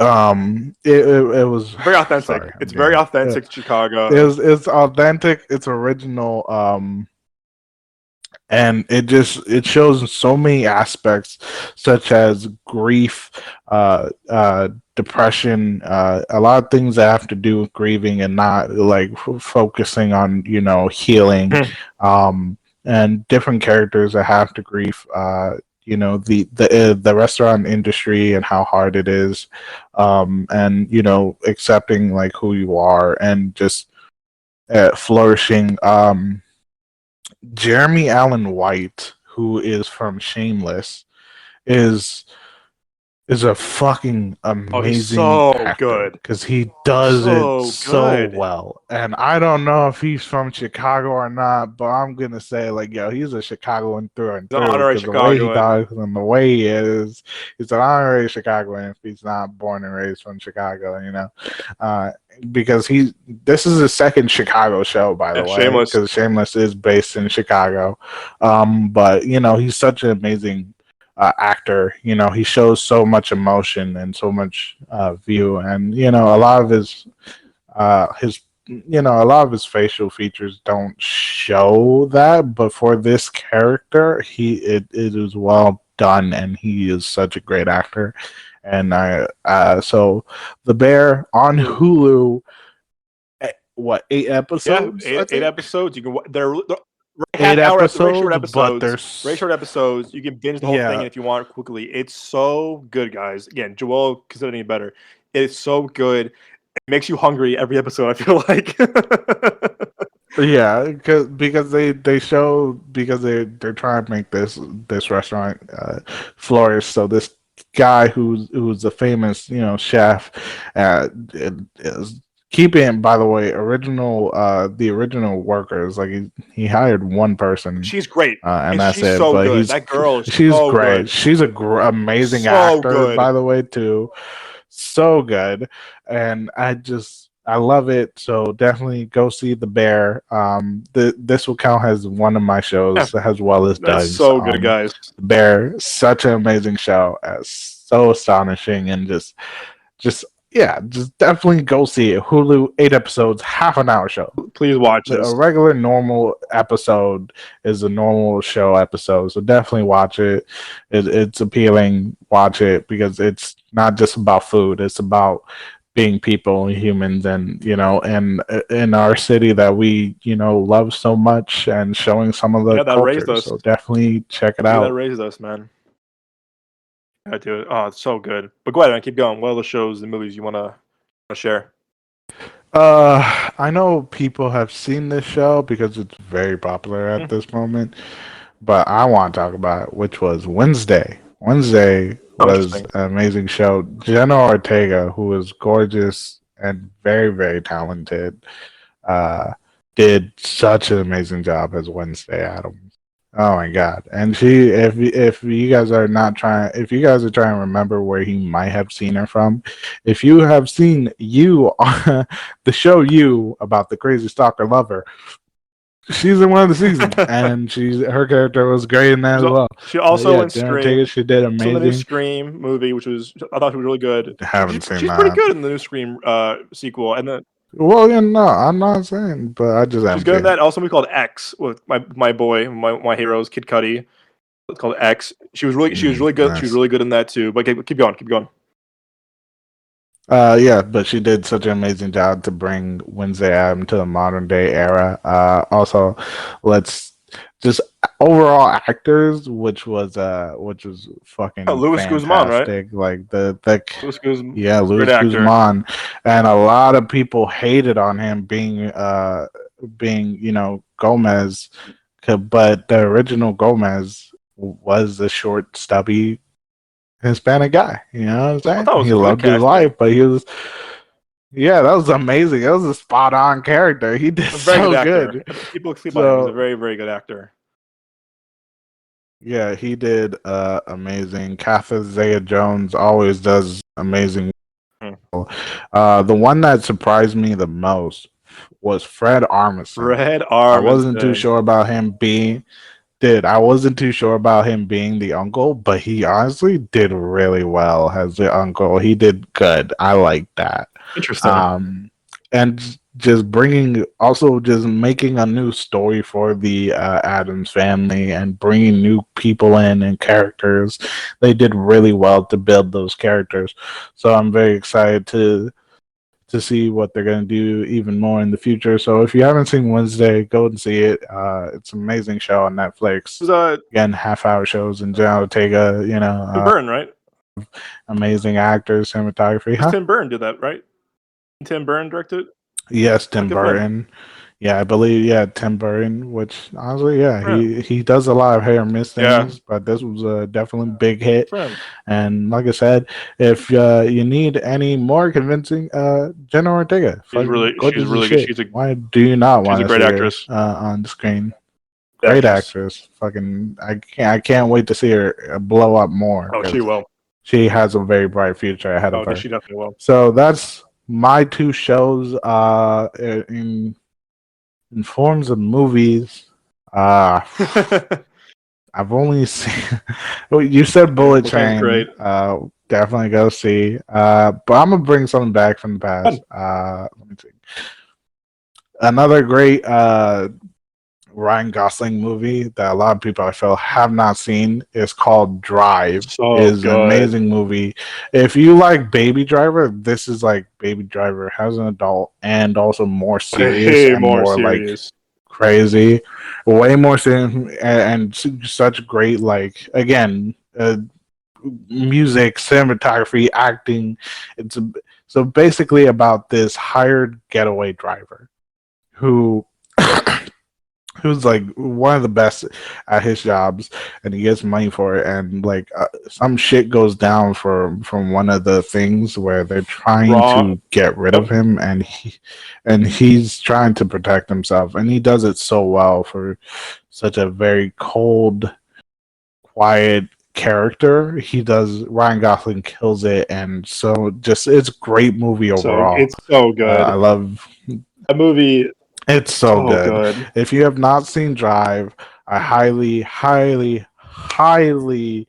Speaker 1: it was
Speaker 2: Very authentic.
Speaker 1: sorry,
Speaker 2: It's very authentic Chicago.
Speaker 1: it's authentic, it's original, and it shows so many aspects such as grief, depression, a lot of things that have to do with grieving and not like focusing on healing, and different characters that have to grieve, the restaurant industry and how hard it is, and accepting like who you are and just flourishing. Jeremy Allen White, who is from Shameless, is is a fucking
Speaker 2: Oh, he's
Speaker 1: amazing
Speaker 2: so
Speaker 1: actor
Speaker 2: good.
Speaker 1: because he does it
Speaker 2: So
Speaker 1: so
Speaker 2: good.
Speaker 1: well. And I don't know if he's from Chicago or not, but I'm gonna say like, yo, he's a Chicagoan through and
Speaker 2: He's an
Speaker 1: through
Speaker 2: honorary
Speaker 1: because the way he
Speaker 2: Chicagoan.
Speaker 1: does and the way he is, he's an honorary Chicagoan if he's not born and raised from Chicago, uh, because this is his second Chicago show, by the
Speaker 2: Yeah,
Speaker 1: way,
Speaker 2: Shameless.
Speaker 1: because Shameless is based in Chicago. But he's such an amazing actor. He shows so much emotion and so much view, and a lot of a lot of his facial features don't show that, but for this character, it is well done, and he is such a great actor. And so The Bear on Hulu. What, 8
Speaker 2: Yeah,
Speaker 1: episodes? I
Speaker 2: eight
Speaker 1: think.
Speaker 2: episodes. You can. They're
Speaker 1: 8
Speaker 2: very short
Speaker 1: episodes, but
Speaker 2: episodes.
Speaker 1: there's
Speaker 2: Very short episodes. You can binge the whole thing,
Speaker 1: yeah,
Speaker 2: and if you want quickly, it's so good, guys. Again, Joel could say it any better. It's so good. It makes you hungry every episode. I feel like.
Speaker 1: yeah, because they show because they're trying to make this restaurant flourish. So this guy who's a famous chef is keeping, by the way, the original workers, like he hired one person,
Speaker 2: She's great,
Speaker 1: and
Speaker 2: and
Speaker 1: that's
Speaker 2: she's
Speaker 1: it.
Speaker 2: so
Speaker 1: But
Speaker 2: good. That girl is
Speaker 1: she's
Speaker 2: so
Speaker 1: great.
Speaker 2: good,
Speaker 1: She's amazing
Speaker 2: so
Speaker 1: actor,
Speaker 2: good.
Speaker 1: by the way, too. So good, and I love it. So definitely go see The Bear. This will count as one of my
Speaker 2: Yeah,
Speaker 1: shows as well as
Speaker 2: that's
Speaker 1: Doug's.
Speaker 2: so good, guys.
Speaker 1: The Bear, such an amazing show, so astonishing, and just yeah, just definitely go see it. Hulu, 8 episodes, half an hour show.
Speaker 2: Please watch this.
Speaker 1: A regular normal episode is a normal show episode, so definitely watch it. It's appealing. Watch it because it's not just about food; it's about being people and humans, and and in our city that we love so much, and showing some of the
Speaker 2: Yeah, that raised
Speaker 1: cultures.
Speaker 2: us.
Speaker 1: So definitely check it
Speaker 2: Yeah, that
Speaker 1: out.
Speaker 2: raised us, man. I do it. Oh, it's so good. But go ahead, man. Keep going. What are the shows and movies you wanna share?
Speaker 1: I know people have seen this show because it's very popular at
Speaker 2: Hmm.
Speaker 1: this moment, but I want to talk about it, which was Wednesday. Wednesday
Speaker 2: Oh,
Speaker 1: was
Speaker 2: interesting.
Speaker 1: an amazing show. Jenna Ortega, who is gorgeous and very, very talented, uh, did such an amazing job as Wednesday Adams. Oh my God! And if you guys are not trying, if you guys are trying to remember where he might have seen her from, if you have seen You, the show You about the crazy stalker lover, she's in one of the seasons, and her character was great in that as well.
Speaker 2: She
Speaker 1: But
Speaker 2: also
Speaker 1: yeah,
Speaker 2: in
Speaker 1: Jenna Ortega,
Speaker 2: Scream.
Speaker 1: she did
Speaker 2: Also in the new
Speaker 1: amazing.
Speaker 2: Scream movie, which was I thought she was really good.
Speaker 1: Haven't seen
Speaker 2: She's pretty
Speaker 1: that.
Speaker 2: good in the new Scream sequel, and then
Speaker 1: Well, yeah, no, I'm not saying, but I just
Speaker 2: she's
Speaker 1: haven't
Speaker 2: good in
Speaker 1: seen it.
Speaker 2: that. Also, we called X with my boy, my heroes, Kid Cudi. It's called X. She was really good. She was
Speaker 1: Nice.
Speaker 2: really good in that too. But keep going, keep going.
Speaker 1: Yeah, but she did such an amazing job to bring Wednesday Adam to the modern day era. Also, let's just overall actors, which was fucking
Speaker 2: Louis Guzman, right?
Speaker 1: fantastic. Like the
Speaker 2: Louis Guzman,
Speaker 1: yeah,
Speaker 2: great
Speaker 1: Luis
Speaker 2: actor.
Speaker 1: Guzman, and a lot of people hated on him being Gomez, but the original Gomez was the short, stubby Hispanic guy. You know what I'm
Speaker 2: I
Speaker 1: saying?
Speaker 2: thought it was
Speaker 1: He
Speaker 2: good
Speaker 1: loved his
Speaker 2: casting.
Speaker 1: life, but he was yeah, that was amazing. That was a spot on character. He did
Speaker 2: A very good
Speaker 1: so
Speaker 2: actor.
Speaker 1: good.
Speaker 2: People sleep on him. He's a
Speaker 1: So
Speaker 2: very, very good actor.
Speaker 1: yeah, he did amazing. Catherine Zeta Jones always does amazing.
Speaker 2: Hmm.
Speaker 1: The one that surprised me the most was Fred Armisen.
Speaker 2: Fred
Speaker 1: I wasn't too
Speaker 2: Armisen.
Speaker 1: sure about him being I wasn't too sure about him being the uncle, but he honestly did really well as the uncle. He did good. I like that.
Speaker 2: Interesting.
Speaker 1: Um, and just making a new story for the Adams family and bringing new people in and characters. They did really well to build those characters. So I'm very excited to see what they're going to do even more in the future. So if you haven't seen Wednesday, go and see it. It's an amazing show on
Speaker 2: It
Speaker 1: Netflix.
Speaker 2: was
Speaker 1: Again, half-hour shows and Jenna Ortega,
Speaker 2: Tim Burton, right?
Speaker 1: amazing actors, cinematography,
Speaker 2: Because
Speaker 1: huh?
Speaker 2: Tim Burton did that, right? Tim Burton directed.
Speaker 1: Yes,
Speaker 2: Oh,
Speaker 1: Tim
Speaker 2: good for him.
Speaker 1: Burton. Yeah, I believe Tim Burton, which honestly, yeah,
Speaker 2: For him.
Speaker 1: he does a lot of hit or miss
Speaker 2: Yeah.
Speaker 1: things, but this was a definitely big hit.
Speaker 2: For him.
Speaker 1: And like I said, if you need any more convincing, Jenna Ortega,
Speaker 2: She's
Speaker 1: fucking gorgeous as
Speaker 2: really good.
Speaker 1: shit. Why do you not
Speaker 2: She's
Speaker 1: want
Speaker 2: a
Speaker 1: to
Speaker 2: great
Speaker 1: see her
Speaker 2: actress.
Speaker 1: on the screen?
Speaker 2: Great
Speaker 1: Great
Speaker 2: actress.
Speaker 1: actress. Fucking, I can't wait to see her blow up more
Speaker 2: Oh, she
Speaker 1: because
Speaker 2: will.
Speaker 1: she has a very bright future ahead of
Speaker 2: Oh,
Speaker 1: her.
Speaker 2: she definitely will.
Speaker 1: So that's my two shows. In forms of movies, I've only seen. Well, you said Bullet
Speaker 2: Bullet Train's
Speaker 1: Train.
Speaker 2: great.
Speaker 1: Definitely go see. But I'm gonna bring something back from the past. Let me see. Another great Ryan Gosling movie that a lot of people I feel have not seen is called Drive.
Speaker 2: So
Speaker 1: Is an
Speaker 2: good.
Speaker 1: amazing movie. If you like Baby Driver, this is like Baby Driver as an adult and also more serious
Speaker 2: Way
Speaker 1: and
Speaker 2: more
Speaker 1: more like
Speaker 2: serious.
Speaker 1: crazy, way more and such great like again. Music, cinematography, acting. It's so basically about this hired getaway driver who who's like one of the best at his jobs, and he gets money for it, and like some shit goes down from one of the things where they're trying
Speaker 2: Wrong.
Speaker 1: to get rid of
Speaker 2: Yep.
Speaker 1: him, and he's trying to protect himself, and he does it so well for such a very cold, quiet character. He does. Ryan Gosling kills it, and so just it's a great movie
Speaker 2: So
Speaker 1: overall.
Speaker 2: it's so good.
Speaker 1: I love
Speaker 2: That movie.
Speaker 1: it's so
Speaker 2: So
Speaker 1: good.
Speaker 2: good.
Speaker 1: If you have not seen Drive, I highly, highly, highly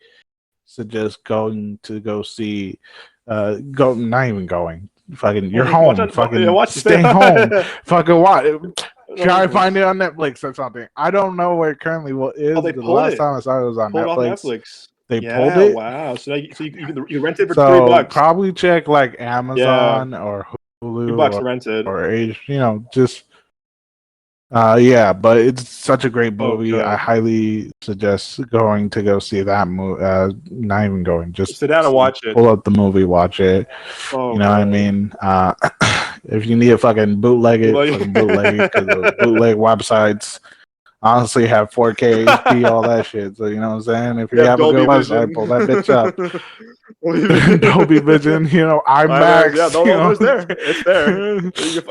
Speaker 1: suggest going to go see. Go not even going. Fucking, you're
Speaker 2: Watch
Speaker 1: home.
Speaker 2: it. Yeah,
Speaker 1: Fucking,
Speaker 2: watch
Speaker 1: stay home.
Speaker 2: it.
Speaker 1: Fucking watch. Try to
Speaker 2: Netflix.
Speaker 1: find it on Netflix or something. I don't know where it currently is.
Speaker 2: They
Speaker 1: The
Speaker 2: pulled
Speaker 1: last
Speaker 2: it.
Speaker 1: time I saw it was on
Speaker 2: Pulled it off
Speaker 1: Netflix.
Speaker 2: Netflix.
Speaker 1: They pulled
Speaker 2: Yeah.
Speaker 1: it.
Speaker 2: Wow. So now you rent it for
Speaker 1: So
Speaker 2: $3.
Speaker 1: probably check like
Speaker 2: Yeah.
Speaker 1: Amazon or Hulu
Speaker 2: $3 to rent it.
Speaker 1: or H. Just yeah, but it's such a great
Speaker 2: Oh,
Speaker 1: movie. I
Speaker 2: good.
Speaker 1: highly suggest going to go see that movie. Not even going, just
Speaker 2: Sit down and watch it.
Speaker 1: pull up the movie, watch it.
Speaker 2: Oh,
Speaker 1: You know what I
Speaker 2: good.
Speaker 1: mean? If you need a fucking bootleg it, fucking bootleg it, because the bootleg websites honestly have 4K HD, all that shit. So you know what I'm saying? If you
Speaker 2: Yeah,
Speaker 1: have a
Speaker 2: Dolby
Speaker 1: good website,
Speaker 2: Vision.
Speaker 1: pull that bitch up.
Speaker 2: Dolby Vision.
Speaker 1: Dolby Vision,
Speaker 2: IMAX. Yeah,
Speaker 1: IMAX,
Speaker 2: no, it's there. It's there.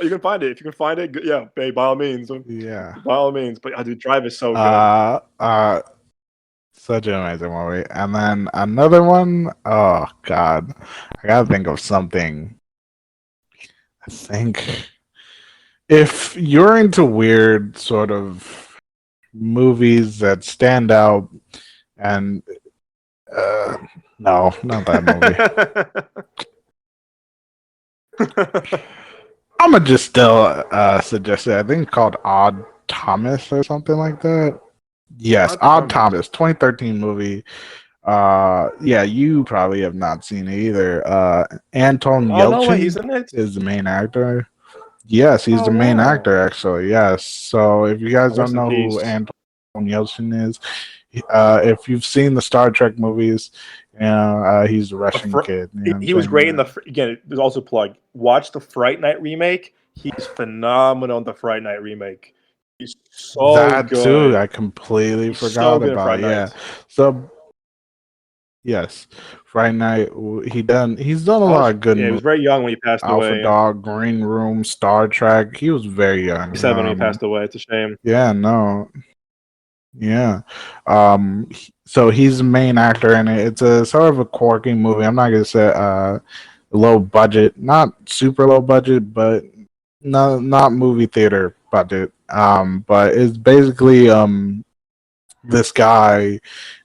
Speaker 2: You can find it. If you can find it, yeah, hey, by all means.
Speaker 1: Yeah.
Speaker 2: By all means. But dude, Drive is so good.
Speaker 1: Such an amazing movie. And then another one, oh god. I gotta think of something. I think if you're into weird sort of movies that stand out and no, not that movie. I'm gonna just still suggest it. I think it's called Odd Thomas or something like that. Yes, Odd Thomas, 2013 movie. Yeah, you probably have not seen it either. Anton
Speaker 2: No way, he's
Speaker 1: Yelchin
Speaker 2: in it.
Speaker 1: is the main actor. Yes, he's the main actor actually. Yes. So if you guys don't
Speaker 2: Rest in
Speaker 1: know who
Speaker 2: peace.
Speaker 1: Anton Yelchin is, if you've seen the Star Trek movies, he's a Russian kid. You know
Speaker 2: He was great in the again. There's also a plug. Watch the Fright Night remake. He's phenomenal in the Fright Night remake. He's so
Speaker 1: that
Speaker 2: good.
Speaker 1: too. I completely
Speaker 2: He's
Speaker 1: forgot
Speaker 2: so good in
Speaker 1: about.
Speaker 2: Fright
Speaker 1: Yeah.
Speaker 2: Night.
Speaker 1: So yes, Friday Night. He's done a lot of good
Speaker 2: Yeah, he was
Speaker 1: movies.
Speaker 2: very young when he passed
Speaker 1: Alpha
Speaker 2: away.
Speaker 1: Dog, Green Room, Star Trek. He was very young.
Speaker 2: 7 when he passed away. It's a shame.
Speaker 1: Yeah, no. Yeah. So he's the main actor in it. It's a sort of a quirky movie. I'm not gonna say low budget, not super low budget, but not movie theater budget. But it's basically this guy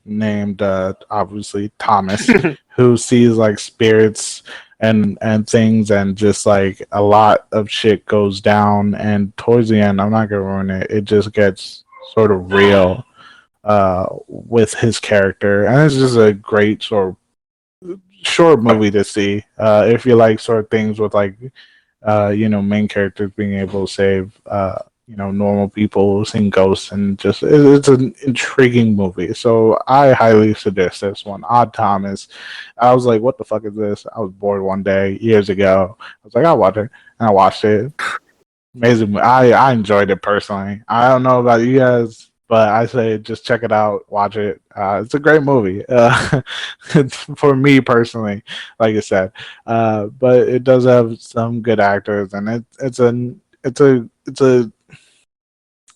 Speaker 1: named obviously Thomas who sees like spirits and things, and just like a lot of shit goes down, and towards the end, I'm not gonna ruin it, it just gets sort of real with his character, and it's just a great sort of short movie to see if you like sort of things with like main characters being able to save normal people, seeing ghosts, and just it's an intriguing movie. So I highly suggest this one, Odd Thomas. I was like, what the fuck is this? I was bored one day years ago. I was like, I'll watch it, and I watched it. Amazing. I enjoyed it personally. I don't know about you guys, but I say just check it out, watch it. It's a great movie for me personally, like I said. But it does have some good actors, and it's a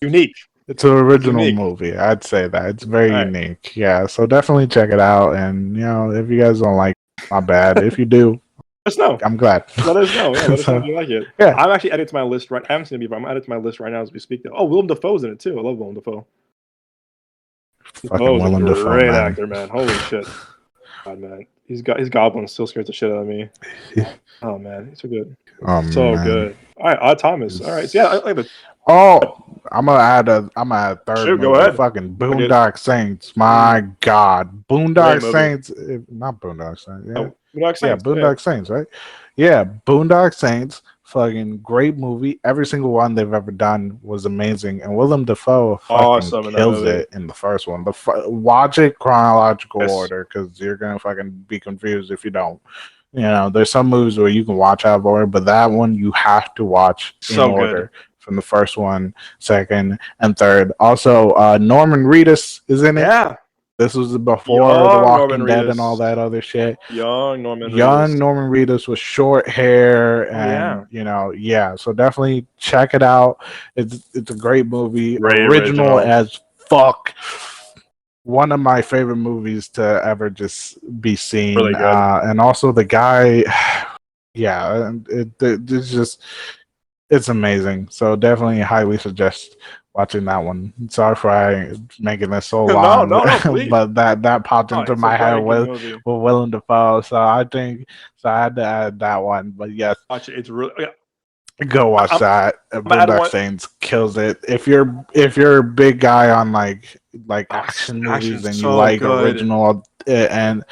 Speaker 2: unique.
Speaker 1: It's an original movie. I'd say that it's very unique. Yeah, so definitely check it out. And if you guys don't like it, my bad. If you do,
Speaker 2: let us know.
Speaker 1: I'm glad.
Speaker 2: Let us know. Yeah, let us know if you like it.
Speaker 1: Yeah.
Speaker 2: I'm actually adding it to my list right. I haven't seen it before. I'm adding it to my list right now as we speak. Oh, Willem Dafoe's in it too. I love Willem Dafoe.
Speaker 1: Fucking Willem Dafoe,
Speaker 2: great
Speaker 1: man.
Speaker 2: actor, man. Holy shit. God, man. His Goblin still scares the shit out of me. Oh man, he's so good. So good. All right, Odd Thomas. All right, so yeah, I like the.
Speaker 1: I'm gonna add a third
Speaker 2: Shoot,
Speaker 1: movie.
Speaker 2: go ahead.
Speaker 1: Fucking Boondock Saints. My God, Boondock
Speaker 2: Great
Speaker 1: Saints. Not Boondock Saints. Yeah,
Speaker 2: Boondock Saints.
Speaker 1: Boondock Saints. Right? Yeah, Boondock Saints. fucking great movie. Every single one they've ever done was amazing, and Willem Dafoe fucking
Speaker 2: Awesome in that
Speaker 1: kills
Speaker 2: movie.
Speaker 1: it in the first one. Watch it chronological
Speaker 2: Yes.
Speaker 1: order because you're gonna fucking be confused if you don't. You know, there's some movies where you can watch out of order, but that one you have to watch in
Speaker 2: So good.
Speaker 1: order from the first one, second, and third. Also, Norman Reedus is in it.
Speaker 2: Yeah.
Speaker 1: This was before The
Speaker 2: Young Norman
Speaker 1: Walking Dead and all
Speaker 2: Reedus.
Speaker 1: that other shit.
Speaker 2: Young Norman
Speaker 1: Young
Speaker 2: Reedus.
Speaker 1: Norman Reedus with short hair,
Speaker 2: Oh yeah.
Speaker 1: and yeah. So definitely check it out. It's a great movie,
Speaker 2: Great
Speaker 1: original
Speaker 2: original.
Speaker 1: as fuck. One of my favorite movies to ever just be seen,
Speaker 2: Really good.
Speaker 1: and also the guy, yeah, it's just it's amazing. So definitely highly suggest watching that one. Sorry for making this so
Speaker 2: No,
Speaker 1: long,
Speaker 2: no, please.
Speaker 1: but that popped
Speaker 2: Oh,
Speaker 1: into
Speaker 2: it's a
Speaker 1: my head
Speaker 2: very good
Speaker 1: with
Speaker 2: movie.
Speaker 1: Willem Dafoe. So I think I had to add that one. But yes,
Speaker 2: Watch it. It's really. Yeah.
Speaker 1: go watch
Speaker 2: I'm
Speaker 1: that.
Speaker 2: gonna add
Speaker 1: Boondock
Speaker 2: one.
Speaker 1: Saints kills it. If you're a big guy on like
Speaker 2: Oh,
Speaker 1: action movies
Speaker 2: action's
Speaker 1: and you
Speaker 2: so
Speaker 1: like
Speaker 2: good.
Speaker 1: original and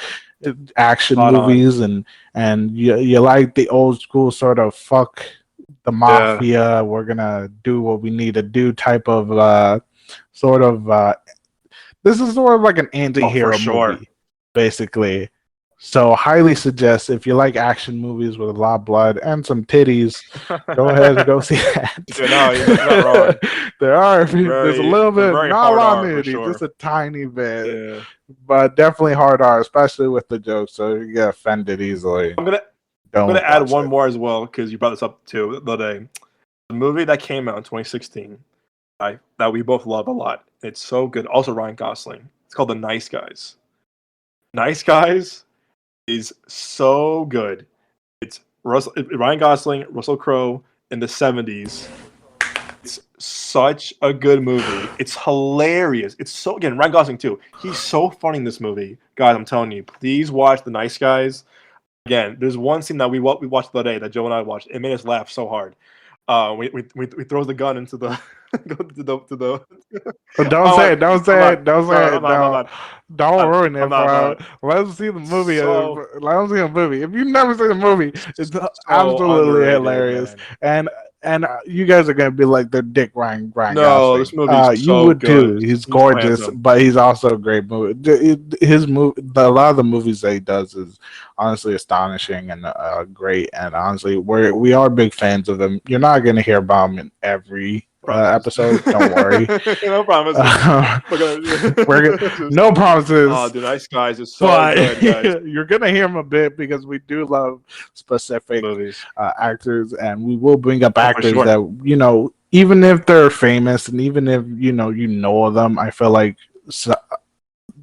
Speaker 1: action
Speaker 2: Spot on.
Speaker 1: movies and you like the old school sort of fuck the
Speaker 2: Yeah.
Speaker 1: mafia, we're gonna do what we need to do type of sort of this is sort of like an
Speaker 2: Oh, for
Speaker 1: anti-hero
Speaker 2: sure.
Speaker 1: movie basically. So highly suggest if you like action movies with a lot of blood and some titties, go ahead and go see
Speaker 2: Yeah, no, you're not wrong.
Speaker 1: that. There's a little bit,
Speaker 2: Very
Speaker 1: not a
Speaker 2: hard
Speaker 1: lot of
Speaker 2: R for
Speaker 1: nudity, just
Speaker 2: sure.
Speaker 1: a tiny bit,
Speaker 2: Yeah.
Speaker 1: but definitely hard R, especially with the jokes. So you get offended easily.
Speaker 2: I'm gonna
Speaker 1: Don't
Speaker 2: add
Speaker 1: watch
Speaker 2: one
Speaker 1: it.
Speaker 2: more as well because you brought this up too the other day. The movie that came out in 2016, that we both love a lot. It's so good. Also Ryan Gosling. It's called The Nice Guys. Nice Guys is so good. It's Ryan Gosling, Russell Crowe in the 70s. It's such a good movie. It's hilarious. It's so again Ryan Gosling too. He's so funny in this movie, guys. I'm telling you, please watch The Nice Guys. Again, there's one scene that we watched the other day that Joe and I watched. It made us laugh so hard. We throws the gun into the to the.
Speaker 1: Don't
Speaker 2: Oh
Speaker 1: say
Speaker 2: wait,
Speaker 1: it. Don't
Speaker 2: I'm
Speaker 1: say it.
Speaker 2: not.
Speaker 1: Don't say
Speaker 2: Sorry,
Speaker 1: it. Don't. Don't ruin
Speaker 2: I'm
Speaker 1: it,
Speaker 2: not. I'm
Speaker 1: bro.
Speaker 2: not.
Speaker 1: Let us see the movie.
Speaker 2: So
Speaker 1: Let us see a movie. If you've never seen the movie, it's
Speaker 2: so
Speaker 1: absolutely
Speaker 2: underrated,
Speaker 1: hilarious.
Speaker 2: man.
Speaker 1: And you guys are gonna be like the Dick Ryan
Speaker 2: No, this
Speaker 1: Gosling.
Speaker 2: movie's
Speaker 1: You
Speaker 2: so
Speaker 1: would too.
Speaker 2: good.
Speaker 1: He's
Speaker 2: He's so
Speaker 1: gorgeous,
Speaker 2: handsome.
Speaker 1: but he's also a great movie. His movie, a lot of the movies that he does is honestly astonishing and great. And honestly, we are big fans of him. You're not gonna hear about him in every
Speaker 2: Promises.
Speaker 1: episode. Don't worry.
Speaker 2: No promises. We're
Speaker 1: We're
Speaker 2: gonna just.
Speaker 1: no
Speaker 2: Oh,
Speaker 1: promises,
Speaker 2: the Nice Guys is so
Speaker 1: but
Speaker 2: good, guys.
Speaker 1: you're gonna hear him a bit because we do love specific
Speaker 2: Movies.
Speaker 1: actors, and we will bring up
Speaker 2: Oh, for
Speaker 1: actors
Speaker 2: sure.
Speaker 1: that even if they're famous, and even if you know them, I feel like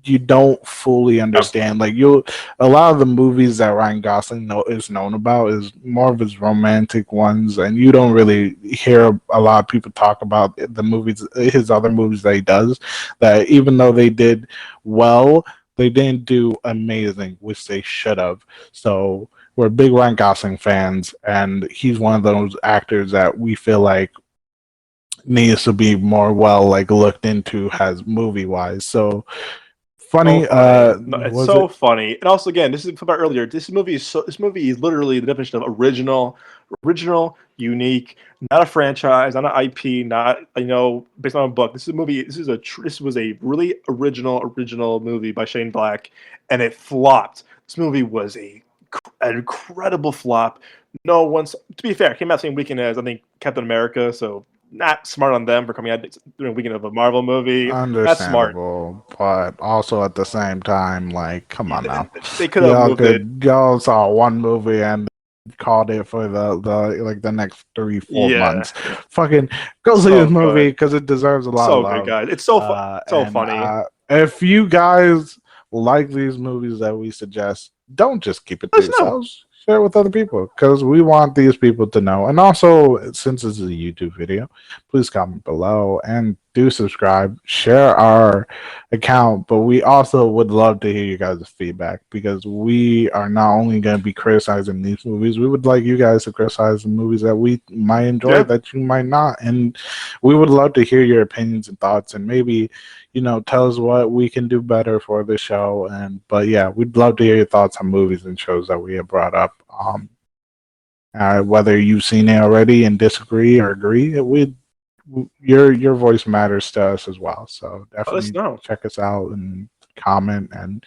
Speaker 1: you don't fully
Speaker 2: Yep.
Speaker 1: understand. Like a lot of the movies that Ryan Gosling is known about is more of his romantic ones, and you don't really hear a lot of people talk about the movies, his other movies that he does. That even though they did well, they didn't do amazing, which they should have. So we're big Ryan Gosling fans, and he's one of those actors that we feel like needs to be more well like looked into as movie wise. So
Speaker 2: So
Speaker 1: funny.
Speaker 2: funny. No, it's
Speaker 1: Was
Speaker 2: so
Speaker 1: it?
Speaker 2: funny. And also, again, this is about earlier. This movie is literally the definition of original, unique, not a franchise, not an IP, not based on a book. This is a movie. This was a really original movie by Shane Black, and it flopped. This movie was an incredible flop. No one's to be fair, it came out the same weekend as I think Captain America, so not smart on them for coming out during a weekend of a Marvel movie. That's smart.
Speaker 1: Understandable, but also at the same time, like, come on now.
Speaker 2: They could have moved it.
Speaker 1: Y'all saw one movie and called it for the like the next 3 4 months.
Speaker 2: Yeah,
Speaker 1: Fucking go see this
Speaker 2: so
Speaker 1: movie
Speaker 2: good,
Speaker 1: because it deserves a lot of
Speaker 2: so good,
Speaker 1: love.
Speaker 2: guys. It's so so
Speaker 1: And
Speaker 2: funny.
Speaker 1: if you guys like these movies that we suggest, don't just keep it to
Speaker 2: Let us know.
Speaker 1: yourselves. Share it with other people because we want these people to know. And also, since this is a YouTube video, please comment below and do subscribe. Share our account, but we also would love to hear you guys' feedback because we are not only going to be criticizing these movies, we would like you guys to criticize the movies that we might enjoy
Speaker 2: Yeah,
Speaker 1: that you might not. And we would love to hear your opinions and thoughts and maybe tell us what we can do better for the show. But yeah, we'd love to hear your thoughts on movies and shows that we have brought up. Whether you've seen it already and disagree or agree, your voice matters to us as well. So
Speaker 2: Let us
Speaker 1: definitely
Speaker 2: know.
Speaker 1: check us out and comment. And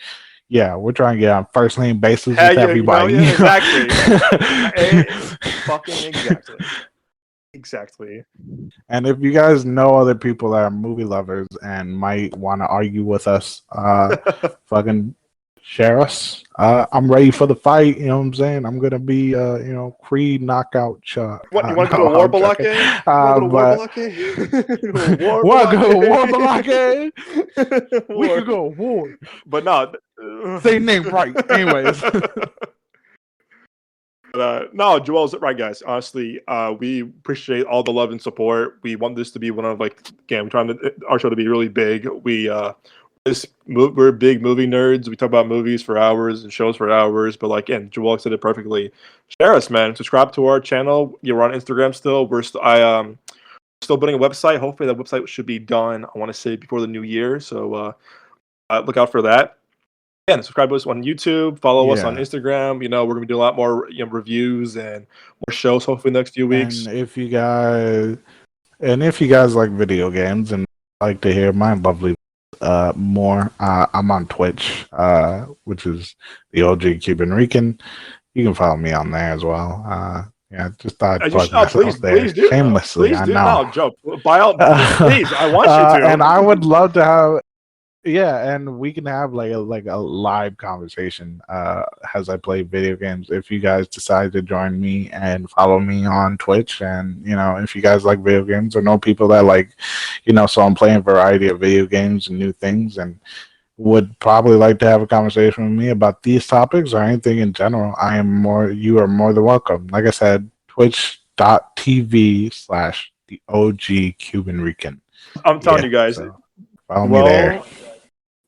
Speaker 1: yeah, we're trying to get on first name basis
Speaker 2: Hey,
Speaker 1: with everybody.
Speaker 2: yeah, exactly. Fucking exactly. Exactly.
Speaker 1: And if you guys know other people that are movie lovers and might want to argue with us, fucking share us. I'm ready for the fight. You know what I'm saying? I'm gonna be, Creed knockout shot.
Speaker 2: What, you want to
Speaker 1: No,
Speaker 2: go to war
Speaker 1: I'm joking.
Speaker 2: balake? You want to go to war
Speaker 1: But
Speaker 2: balake? War
Speaker 1: what go war
Speaker 2: balake.
Speaker 1: We
Speaker 2: War.
Speaker 1: could go war.
Speaker 2: But no.
Speaker 1: Say name right. Anyways.
Speaker 2: No, Joel's right, guys. Honestly, we appreciate all the love and support. We want this to be one of again, we're trying to our show to be really big. We're big movie nerds. We talk about movies for hours and shows for hours. But again, Joel said it perfectly. Share us, man. Subscribe to our channel. You're on Instagram still. Still building a website. Hopefully, that website should be done. I want to say before the new year. So look out for that. And subscribe to us on YouTube. Follow us on Instagram. We're gonna be doing a lot more reviews and more shows. Hopefully, next few weeks.
Speaker 1: And if you guys like video games and like to hear my lovely more, I'm on Twitch, which is the OG Cuban Rican. You can follow me on there as well. Yeah, just thought I'd plug myself there shamelessly.
Speaker 2: Please
Speaker 1: I
Speaker 2: do.
Speaker 1: know.
Speaker 2: No, Joe. By all, please, I want you to.
Speaker 1: And I would love to have. Yeah, and we can have like a live conversation as I play video games. If you guys decide to join me and follow me on Twitch, and if you guys like video games or know people that so I'm playing a variety of video games and new things, and would probably like to have a conversation with me about these topics or anything in general, you are more than welcome. Like I said, twitch.tv/the OG Cuban Rican.
Speaker 2: I'm telling you guys.
Speaker 1: So follow me there.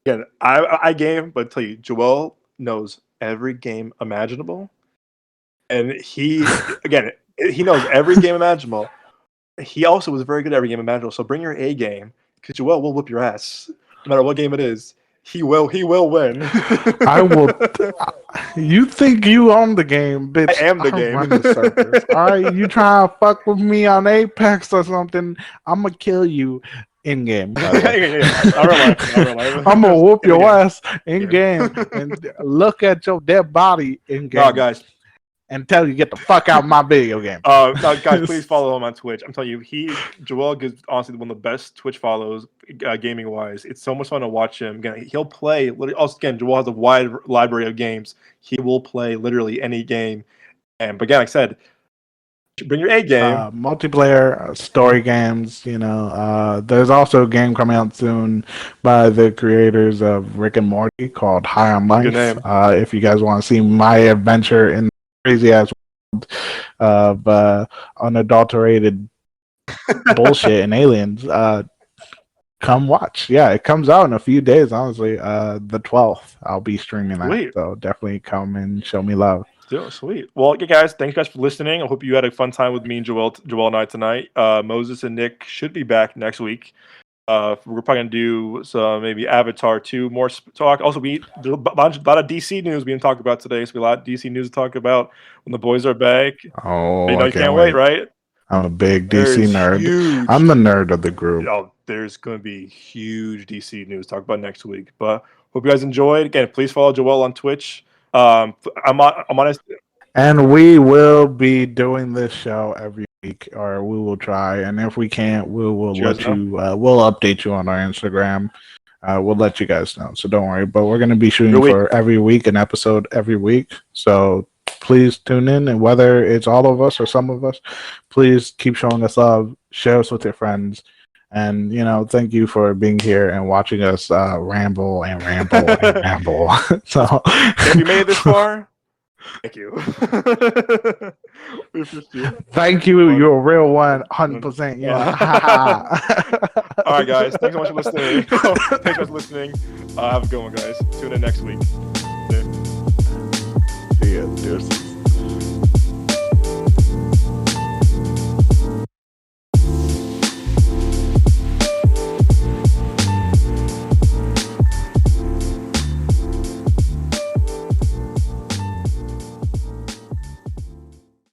Speaker 2: Again, I game, but I tell you, Joel knows every game imaginable, and he knows every game imaginable. He also was very good at every game imaginable. So bring your A game, because Joel will whip your ass, no matter what game it is. He will win.
Speaker 1: I will. You think you own the game, bitch?
Speaker 2: I am the game.
Speaker 1: Run the servers. All right, you trying to fuck with me on Apex or something? I'm gonna kill you in game.
Speaker 2: I'm
Speaker 1: gonna whoop your ass in game and look at your dead body in game.
Speaker 2: No, guys.
Speaker 1: And tell you get the fuck out of my video game.
Speaker 2: No, guys, please follow him on Twitch. I'm telling you, Joel gives honestly one of the best Twitch follows, gaming wise. It's so much fun to watch him. Again, he'll play. Also, again, Joel has a wide library of games. He will play literally any game. But again, like I said, bring your A game.
Speaker 1: Multiplayer story games. There's also a game coming out soon by the creators of Rick and Morty called High on Life.
Speaker 2: Good name.
Speaker 1: If you guys want to see my adventure in crazy ass world of unadulterated bullshit and aliens, come watch. Yeah, it comes out in a few days, honestly. The 12th, I'll be streaming that. So definitely come and show me love.
Speaker 2: Sweet. Well, okay, guys, thanks guys for listening. I hope you had a fun time with me and Joel and I tonight. Moses and Nick should be back next week. We're probably gonna do some maybe Avatar 2 more talk. Also, there's a lot of DC news we didn't talk about today. So we have a lot of DC news to talk about when the boys are back.
Speaker 1: Oh,
Speaker 2: you can't wait, right?
Speaker 1: I'm a big DC nerd. I'm the nerd of the group.
Speaker 2: Oh, there's gonna be huge DC news to talk about next week. But hope you guys enjoyed. Again, please follow Joel on Twitch. I'm on.
Speaker 1: And we will be doing this show every week, or we will try. And if we can't, we'll let you. We'll update you on our Instagram. We'll let you guys know. So don't worry. But we're going to be shooting for every week, an episode every week. So please tune in, and whether it's all of us or some of us, please keep showing us love. Share us with your friends. And, thank you for being here and watching us ramble and ramble and ramble. So
Speaker 2: if you made it this far, thank you.
Speaker 1: Thank you. You're a real one, 100%.
Speaker 2: All right, guys. Thanks so much for listening. Have a good one, guys. Tune in next week.